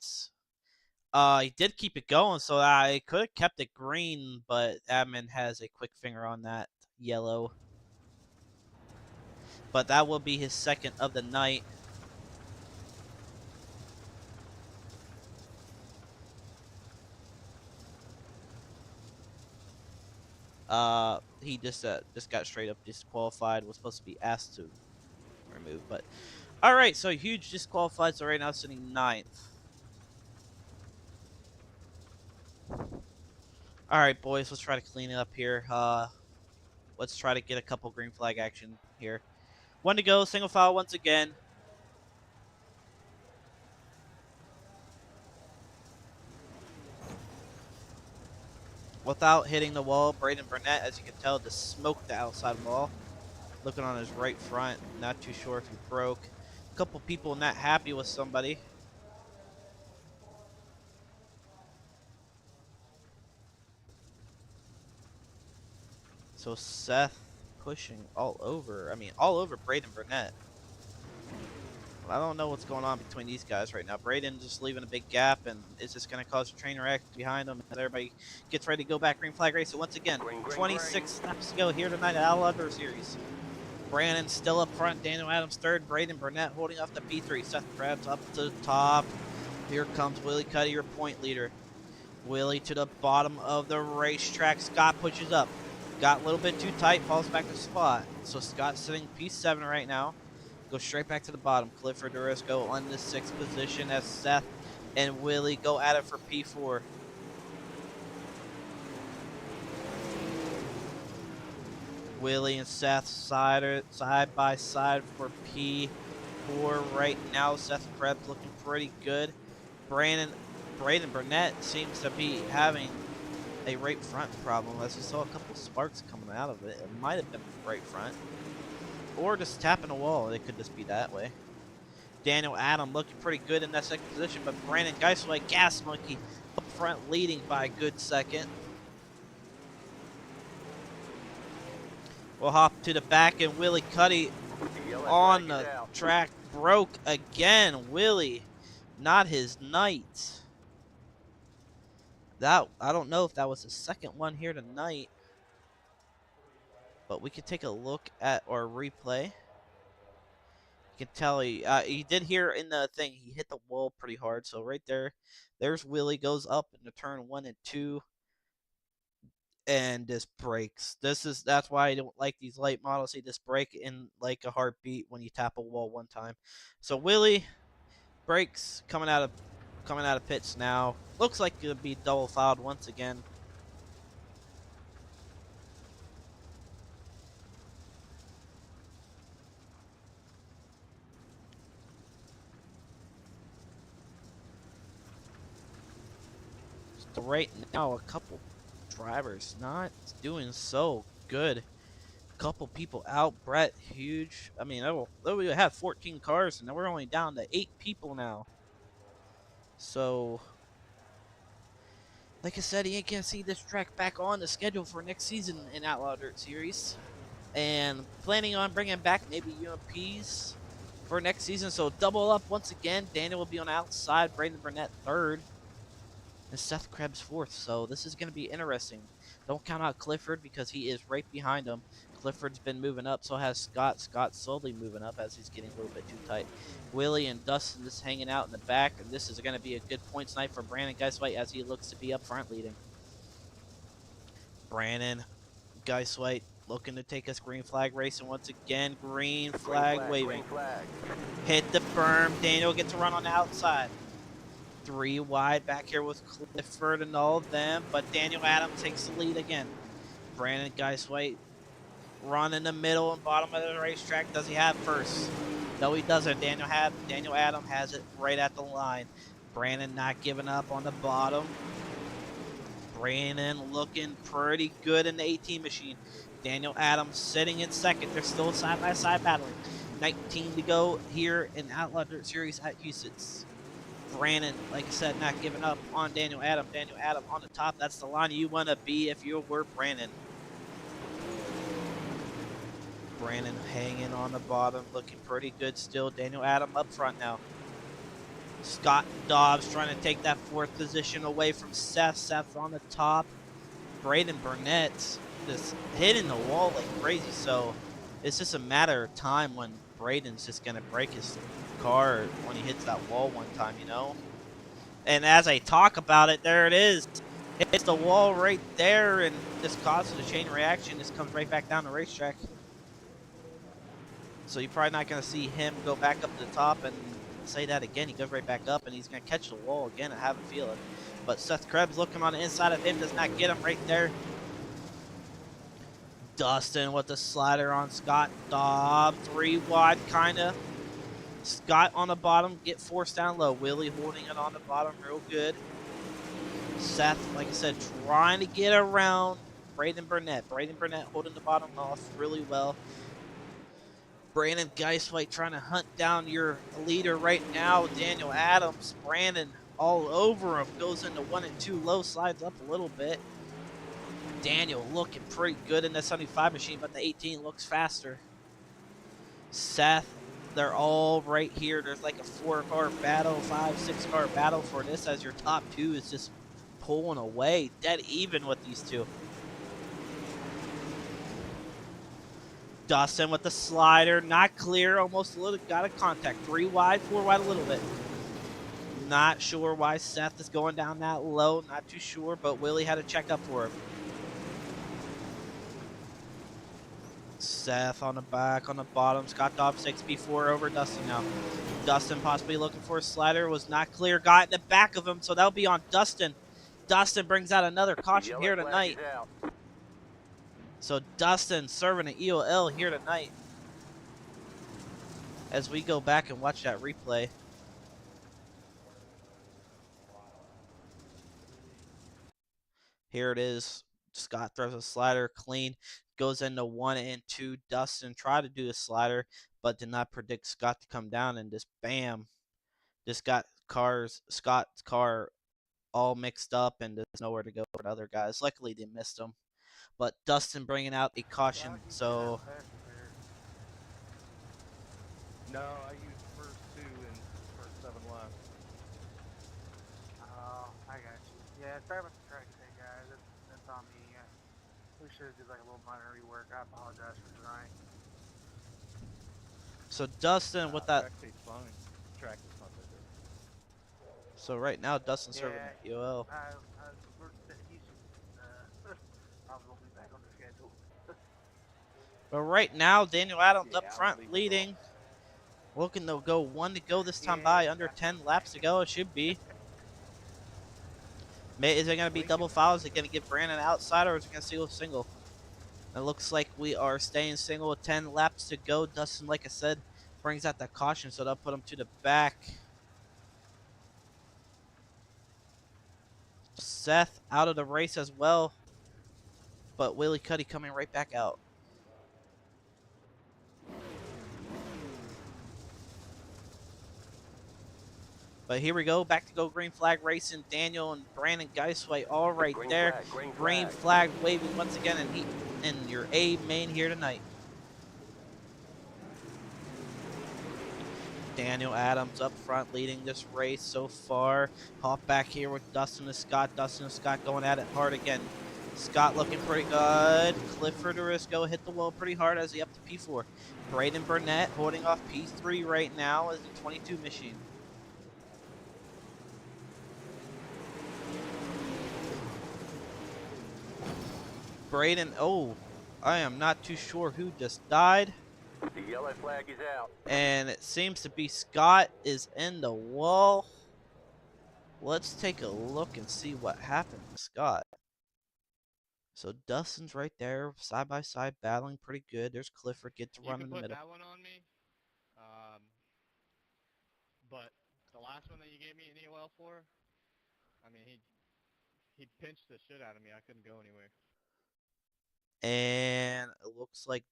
S2: He did keep it going, so I could have kept it green, but admin has a quick finger on that yellow. But that will be his second of the night. He just got straight up disqualified. Was supposed to be asked to remove, but all right. So Huge disqualified. So right now sitting 9th. All right, boys. Let's try to clean it up here. Let's try to get a couple green flag action here. One to go. Single foul once again. without hitting the wall. Braden Burnett, as you can tell, just smoked the outside wall. Looking on his right front, not too sure if he broke. A couple people not happy with somebody. So Seth pushing all over. I mean, all over Braden Burnett. I don't know what's going on between these guys right now. Braden just leaving a big gap, and is this going to cause a train wreck behind him as everybody gets ready to go back green flag race? So once again,
S4: Green, green,
S2: 26 laps to go here tonight at Outlaw Dirt Series. Brandon still up front. Daniel Adams third. Braden Burnett holding off the P3. Seth Krebs up to the top. Here comes Willie Cuddy, your point leader. Willie to the bottom of the racetrack. Scott pushes up. Got a little bit too tight. Falls back to spot. So Scott's sitting P7 right now. Go straight back to the bottom. Clifford Durisco on the 6th position as Seth and Willie go at it for P4. Willie and Seth side by side for P4 right now. Seth Krebs looking pretty good. Braden Burnett seems to be having a right front problem, as we saw a couple sparks coming out of it. It might have been right front, or just tapping a wall. It could just be that way. Daniel Adam looking pretty good in that second position, but Brandon Geisway, Gas Monkey, up front leading by a good second. We'll hop to the back, and Willie Cuddy on the track broke again. Willie, not his night. That, I don't know if that was the second one here tonight, but we could take a look at our replay. You can tell he did hear in the thing, he hit the wall pretty hard. So right there's Willie, goes up into turn 1 and 2 and just breaks. That's why I don't like these late models. They just break in like a heartbeat when you tap a wall one time. So Willie breaks coming out of pits now. Looks like it'll be double fouled once again. So right now, a couple drivers not doing so good. Couple people out. Brett, huge. I mean, we had 14 cars, and we're only down to 8 people now. So, like I said, he ain't gonna see this track back on the schedule for next season in Outlaw Dirt Series, and planning on bringing back maybe UMPs for next season. So double up once again. Daniel will be on the outside. Braden Burnett third, and Seth Krebs fourth. So this is gonna be interesting. Don't count out Clifford because he is right behind him. Clifford's been moving up, so has Scott. Scott's slowly moving up as he's getting a little bit too tight. Willie and Dustin just hanging out in the back, and this is going to be a good points night for Brandon Geiswhite as he looks to be up front leading. Brandon Geiswhite looking to take us green flag racing once again. Green flag waving.
S4: Green flag.
S2: Hit the berm. Daniel gets a run on the outside. 3 wide back here with Clifford and all of them, but Daniel Adams takes the lead again. Brandon Geiswhite run in the middle and bottom of the racetrack. Does he have first? No, he doesn't. Daniel Adam has it right at the line. Brandon not giving up on the bottom. Brandon looking pretty good in the 18 machine. Daniel Adams sitting in second. They're still side-by-side battling. 19 to go here in Outlaw Dirt Series at Husets. Brandon, like I said, not giving up on Daniel Adam. Daniel Adam on the top. That's the line you want to be if you were Brandon. Brandon hanging on the bottom, looking pretty good still. Daniel Adam up front now. Scott Dobbs trying to take that 4th position away from Seth. Seth on the top. Braden Burnett just hitting the wall like crazy. So it's just a matter of time when Braden's just going to break his car when he hits that wall one time, you know? And as I talk about it, there it is. Hits the wall right there, and this causes a chain reaction. This comes right back down the racetrack. So you're probably not going to see him go back up to the top and say that again. He goes right back up, and he's going to catch the wall again. I have a feeling. But Seth Krebs looking on the inside of him, does not get him right there. Dustin with the slider on Scott Dobbs. 3 wide, kind of. Scott on the bottom, get forced down low. Willie holding it on the bottom real good. Seth, like I said, trying to get around Braden Burnett. Braden Burnett holding the bottom off really well. Brandon Geiswhite trying to hunt down your leader right now, Daniel Adams. Brandon all over him. Goes into 1 and 2 low, slides up a little bit. Daniel looking pretty good in the 75 machine, but the 18 looks faster. Seth, they're all right here. There's like a 4-car battle, 5, 6-car battle for this as your top 2 is just pulling away. Dead even with these 2. Dustin with the slider, not clear, almost a little, got a contact. 3 wide, 4 wide a little bit. Not sure why Seth is going down that low, not too sure, but Willie had to check up for him. Seth on the back, on the bottom. Scott Dobbs 6B4 over Dustin now. Dustin possibly looking for a slider, was not clear, got in the back of him, so that'll be on Dustin. Dustin brings out another caution here tonight. So Dustin serving an EOL here tonight. As we go back and watch that replay. Here it is. Scott throws a slider clean. Goes into 1 and 2. Dustin tried to do the slider, but did not predict Scott to come down, and just bam. Just got Scott's car all mixed up, and there's nowhere to go for the other guys. Luckily, they missed him. But Dustin bringing out a caution, so...
S10: No, I used first 2 and first 7 left.
S5: Oh, I got you. Yeah, sorry about the track today, guys. That's on me. We should have did like a little minor rework. I apologize for tonight.
S2: So Dustin with that...
S10: Track stays fine. Track is not that good.
S2: So right now, Dustin's serving the EOL.
S5: I was going to be back on the schedule.
S2: But right now, Daniel Adams up front leading. Looking to go 1 to go this time by. Under 10 laps to go, it should be. Is it going to be double foul? Is it going to get Brandon outside, or is it going to steal a single? It looks like we are staying single with 10 laps to go. Dustin, like I said, brings out that caution, so that'll put him to the back. Seth out of the race as well. But Willie Cuddy coming right back out. But here we go, back to go green flag racing. Daniel and Brandon Geiswhite all right there. Green flag waving once again, and your A main here tonight. Daniel Adams up front leading this race so far. Hop back here with Dustin and Scott. Dustin and Scott going at it hard again. Scott looking pretty good. Clifford Orisco hit the wall pretty hard as he up to P4. Braden Burnett holding off P3 right now as the 22 machine. Braden, oh, I am not too sure who just died.
S4: The yellow flag is out.
S2: And it seems to be Scott is in the wall. Let's take a look and see what happened to Scott. So Dustin's right there, side by side, battling pretty good. There's Clifford, get to run in the middle.
S9: You can put that one on me. But the last one that you gave me an EOL for, I mean, he pinched the shit out of me. I couldn't go anywhere.
S2: And it looks like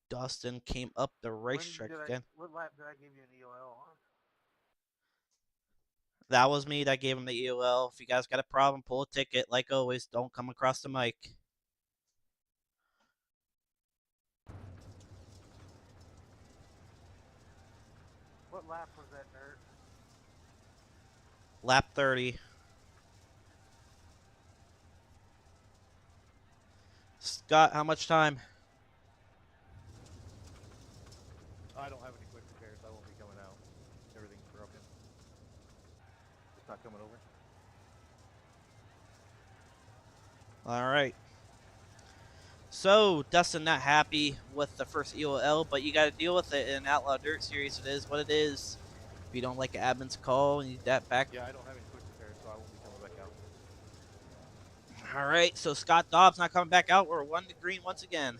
S2: Dustin came up the racetrack again.
S5: What lap did I give you an EOL on?
S2: That was me that gave him the EOL. If you guys got a problem, pull a ticket. Like always, don't come across the mic.
S5: What lap was that, Dirt?
S2: Lap 30. Scott, how much time?
S10: I don't have any quick repairs. I won't be coming out. Everything's broken. It's not coming over.
S2: All right. So, Dustin not happy with the first EOL, but you got to deal with it in Outlaw Dirt Series. It is what it is. If you don't like an admin's call, you need that back.
S10: Yeah, I don't have any quick repairs, so I won't be coming back out.
S2: All right, so Scott Dobbs not coming back out. We're 1 to green once again.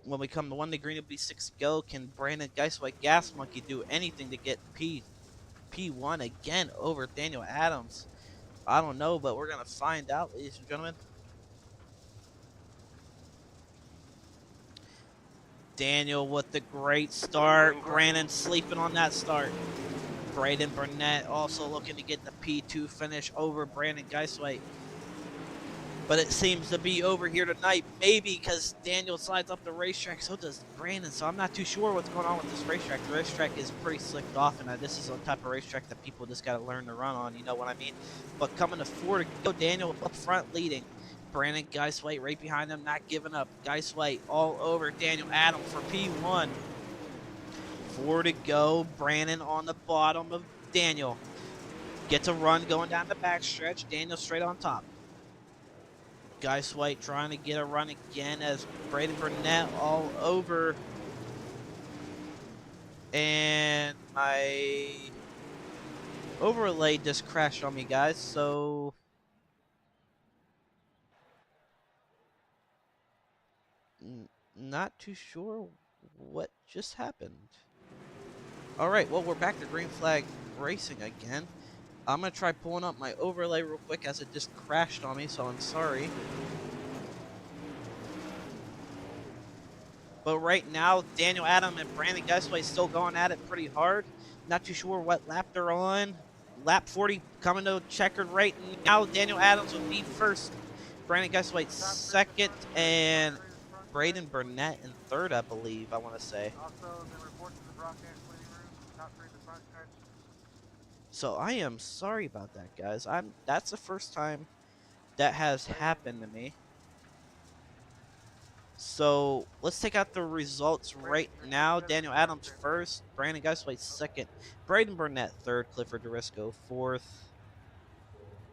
S2: When we come to 1 to green, it'll be 6 to go. Can Brandon Geiswhite Gas Monkey do anything to get P1 again over Daniel Adams? I don't know, but we're going to find out, ladies and gentlemen. Daniel with the great start. Brandon sleeping on that start. Braden Burnett also looking to get the P2 finish over Brandon Geisweit. But it seems to be over here tonight. Maybe because Daniel slides up the racetrack, so does Brandon. So I'm not too sure what's going on with this racetrack. The racetrack is pretty slicked off, and this is a type of racetrack that people just got to learn to run on. You know what I mean? But coming to 4 to go, Daniel up front leading. Brandon Geisweit right behind him, not giving up. Geisweit all over Daniel Adams for P1. 4 to go. Brandon on the bottom of Daniel. Gets a run going down the backstretch. Daniel straight on top. Geisweit trying to get a run again as Braden Burnett all over. And my overlay just crashed on me, guys. So not too sure what just happened. All right, well, we're back to green flag racing again. I'm going to try pulling up my overlay real quick as it just crashed on me, so I'm sorry. But right now, Daniel Adam and Brandon Geisweit still going at it pretty hard. Not too sure what lap they're on. Lap 40 coming to checkered right now. Daniel Adams would be first. Brandon Geisweit second. And Braden Burnett in third, I believe, I want to say.
S5: Also, the reports in the broadcast waiting room, top 3 in the front stretch.
S2: So I am sorry about that, guys. That's the first time that has happened to me. So let's take out the results right now. Daniel Adams first, Brandon Geisweit second, Braden Burnett third, Clifford Dorisco fourth,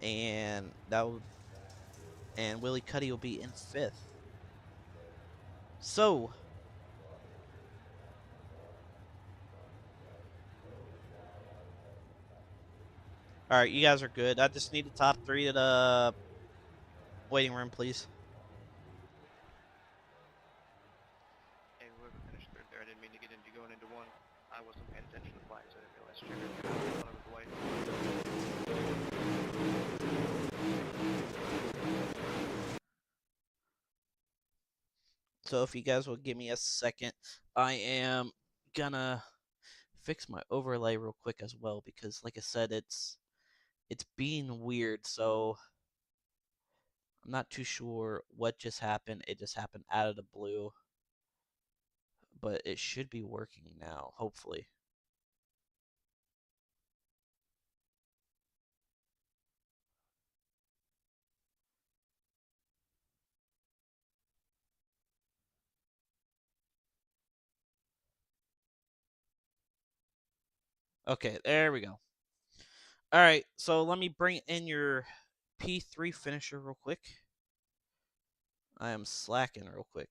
S2: and Willie Cuddy will be in fifth. So all right, you guys are good. I just need the top 3 to the waiting room, please.
S8: Hey, whoever finished third there, I didn't mean to get into going into one. I wasn't paying attention to the flags. I didn't realize triggered one of the way.
S2: So if you guys will give me a second, I am gonna fix my overlay real quick as well because, like I said, it's being weird. So I'm not too sure what just happened. It just happened out of the blue, but it should be working now, hopefully. Okay, there we go. All right, so let me bring in your P3 finisher real quick. I am slacking real quick.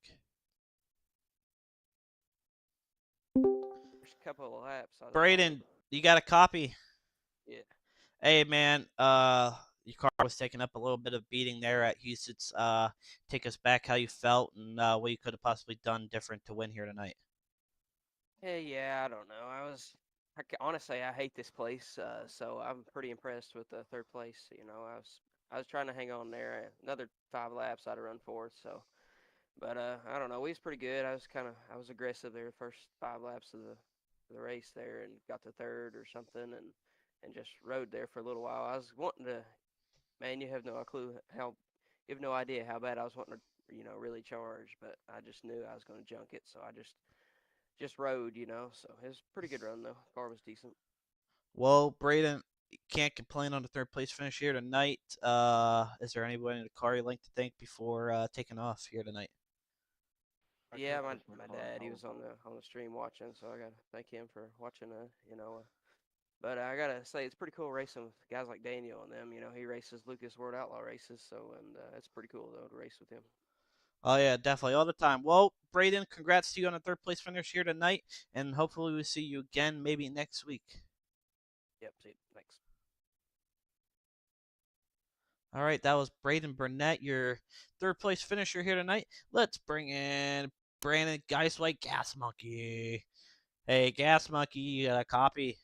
S11: First couple of laps.
S2: Braden, you got a copy?
S11: Yeah.
S2: Hey, man, your car was taking up a little bit of beating there at Husets. Take us back how you felt and what you could have possibly done different to win here tonight.
S11: Hey, yeah, I don't know. Honestly, I hate this place. So I'm pretty impressed with the third place. You know, I was trying to hang on there. Another 5 laps I'd have run fourth. So, but I don't know. We was pretty good. I was aggressive there the first 5 laps of the race there, and got to third or something, and just rode there for a little while. I was wanting to, man, you have no clue you have no idea how bad I was wanting to, really charge, but I just knew I was going to junk it, so I just rode, So it was a pretty good run though. Car was decent.
S2: Well, Braden, can't complain on the third place finish here tonight. Is there anyone in the car you'd like to thank before taking off here tonight?
S11: Yeah, my dad, he was on the stream watching, so I gotta thank him for watching. But I gotta say it's pretty cool racing with guys like Daniel and them. He races Lucas World Outlaw races, so and it's pretty cool though to race with him.
S2: Oh, yeah, definitely. All the time. Well, Braden, congrats to you on the third place finish here tonight, and hopefully we'll see you again maybe next week.
S11: Yep, see you. Thanks.
S2: All right, that was Braden Burnett, your third place finisher here tonight. Let's bring in Brandon Geisweit, Gas Monkey. Hey, Gas Monkey, you got a copy?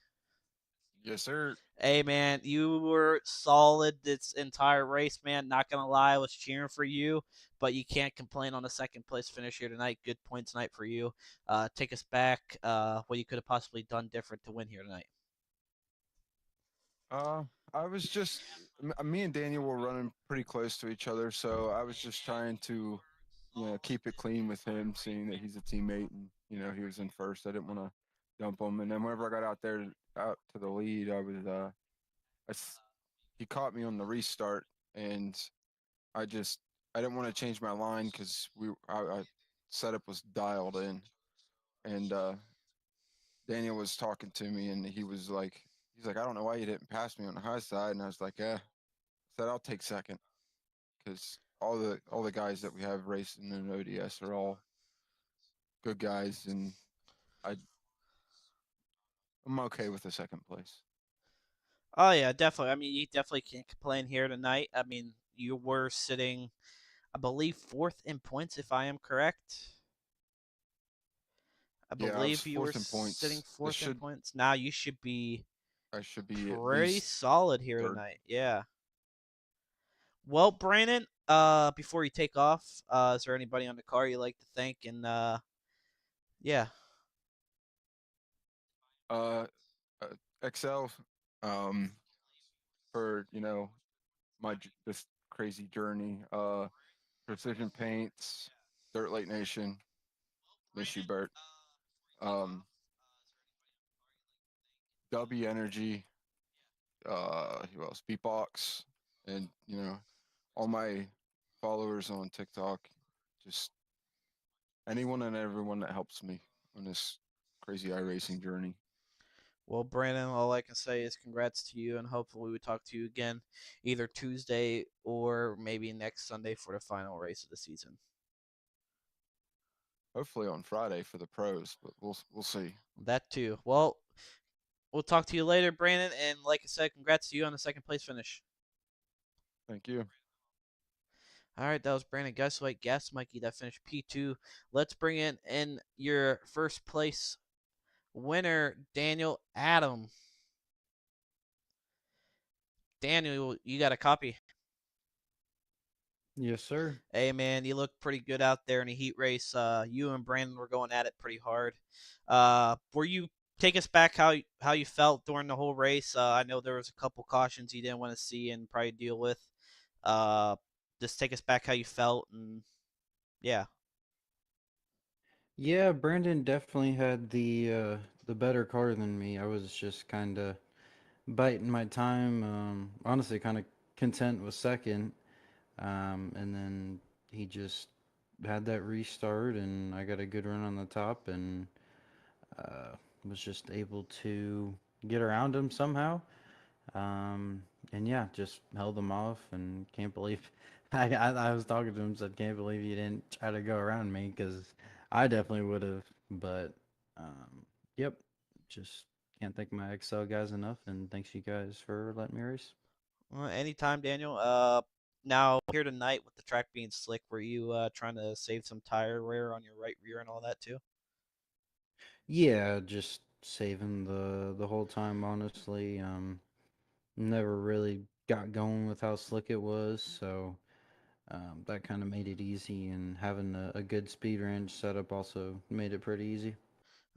S12: Yes, sir.
S2: Hey man, you were solid this entire race, man. Not gonna lie, I was cheering for you, but you can't complain on a second place finish here tonight. Good points tonight for you. Take us back. What you could have possibly done different to win here tonight.
S12: Uh, I was just me and Daniel were running pretty close to each other, so I was just trying to, keep it clean with him, seeing that he's a teammate and he was in first. I didn't want to dump him, and then whenever I got out to the lead, he caught me on the restart, and I just I didn't want to change my line because I setup was dialed in, and Daniel was talking to me, and he's like, I don't know why you didn't pass me on the high side, and I was like, said I'll take second because all the guys that we have racing in ODS are all good guys, and I I'm okay with the second place.
S2: Oh yeah, definitely. I mean, you definitely can't complain here tonight. I mean, you were sitting, I believe, fourth in points, if I am correct. I
S12: Yeah, I was
S2: believe you were
S12: fourth in
S2: sitting
S12: points. This
S2: fourth in
S12: should
S2: points. Now you should be
S12: I should be at
S2: pretty
S12: least
S2: solid here
S12: third.
S2: tonight. Yeah. Well, Brandon, before you take off, is there anybody on the car you like to thank? And yeah.
S12: Uh, XL, um, for this crazy journey. Precision Paints, Dirt Lake Nation, miss you, Bert. Um, W Energy, who else? Beatbox, and all my followers on TikTok. Just anyone and everyone that helps me on this crazy iRacing journey.
S2: Well, Brandon, all I can say is congrats to you, and hopefully we talk to you again either Tuesday or maybe next Sunday for the final race of the season.
S12: Hopefully on Friday for the pros, but we'll see.
S2: That too. Well, we'll talk to you later, Brandon, and like I said, congrats to you on the second place finish.
S12: Thank you.
S2: All right, that was Brandon Guswite, Gas Mikey, that finished P2. Let's bring in your first place winner, Daniel Adam. Daniel, you got a copy?
S6: Yes, sir.
S2: Hey man, you look pretty good out there in a heat race. You and Brandon were going at it pretty hard. Were you take us back how you felt during the whole race? I know there was a couple cautions you didn't want to see and probably deal with. Uh, just take us back how you felt and yeah.
S6: Yeah, Brandon definitely had the better car than me. I was just kind of biting my time. Honestly, kind of content with second. And then he just had that restart, and I got a good run on the top, and uh, was just able to get around him somehow. And yeah, just held him off, and can't believe I was talking to him, said, "Can't believe you didn't try to go around me," because I definitely would have. But yep, just can't thank my Excel guys enough, and thanks you guys for letting me race.
S2: Well, anytime, Daniel. Now here tonight with the track being slick, were you trying to save some tire wear on your right rear and all that too?
S6: Yeah, just saving the whole time, honestly. Never really got going with how slick it was, so that kind of made it easy, and having a good speed range setup also made it pretty easy.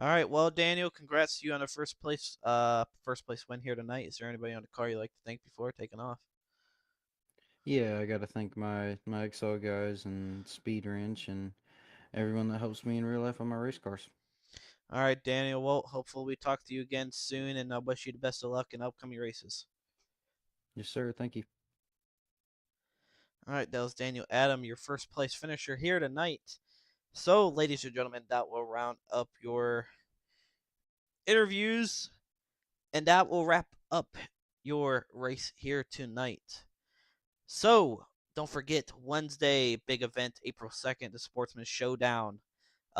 S2: All right, well, Daniel, congrats to you on the first place win here tonight. Is there anybody on the car you'd like to thank before taking off?
S6: Yeah, I got to thank my XL guys and Speed Wrench and everyone that helps me in real life on my race cars.
S2: All right, Daniel. Well, hopefully we talk to you again soon, and I wish you the best of luck in upcoming races.
S6: Yes, sir. Thank you.
S2: All right, that was Daniel Adam, your first place finisher here tonight. So, ladies and gentlemen, that will round up your interviews, and that will wrap up your race here tonight. So, don't forget Wednesday, big event, April 2nd, the Sportsman Showdown.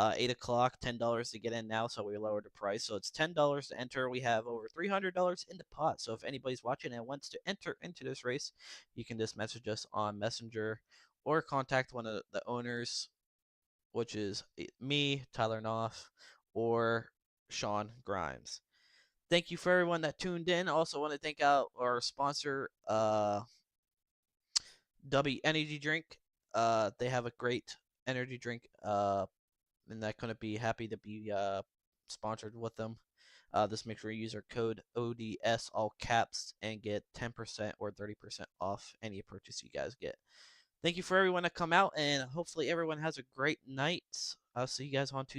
S2: 8 o'clock, $10 to get in now, so we lowered the price. So it's $10 to enter. We have over $300 in the pot. So if anybody's watching and wants to enter into this race, you can just message us on Messenger or contact one of the owners, which is me, Tyler Knopf, or Sean Grimes. Thank you for everyone that tuned in. Also want to thank out our sponsor, W Energy Drink. They have a great energy drink. And I couldn't be happy to be sponsored with them. Just make sure you use our code ODS all caps and get 10% or 30% off any purchase you guys get. Thank you for everyone to come out, and hopefully everyone has a great night. I'll see you guys on Tuesday.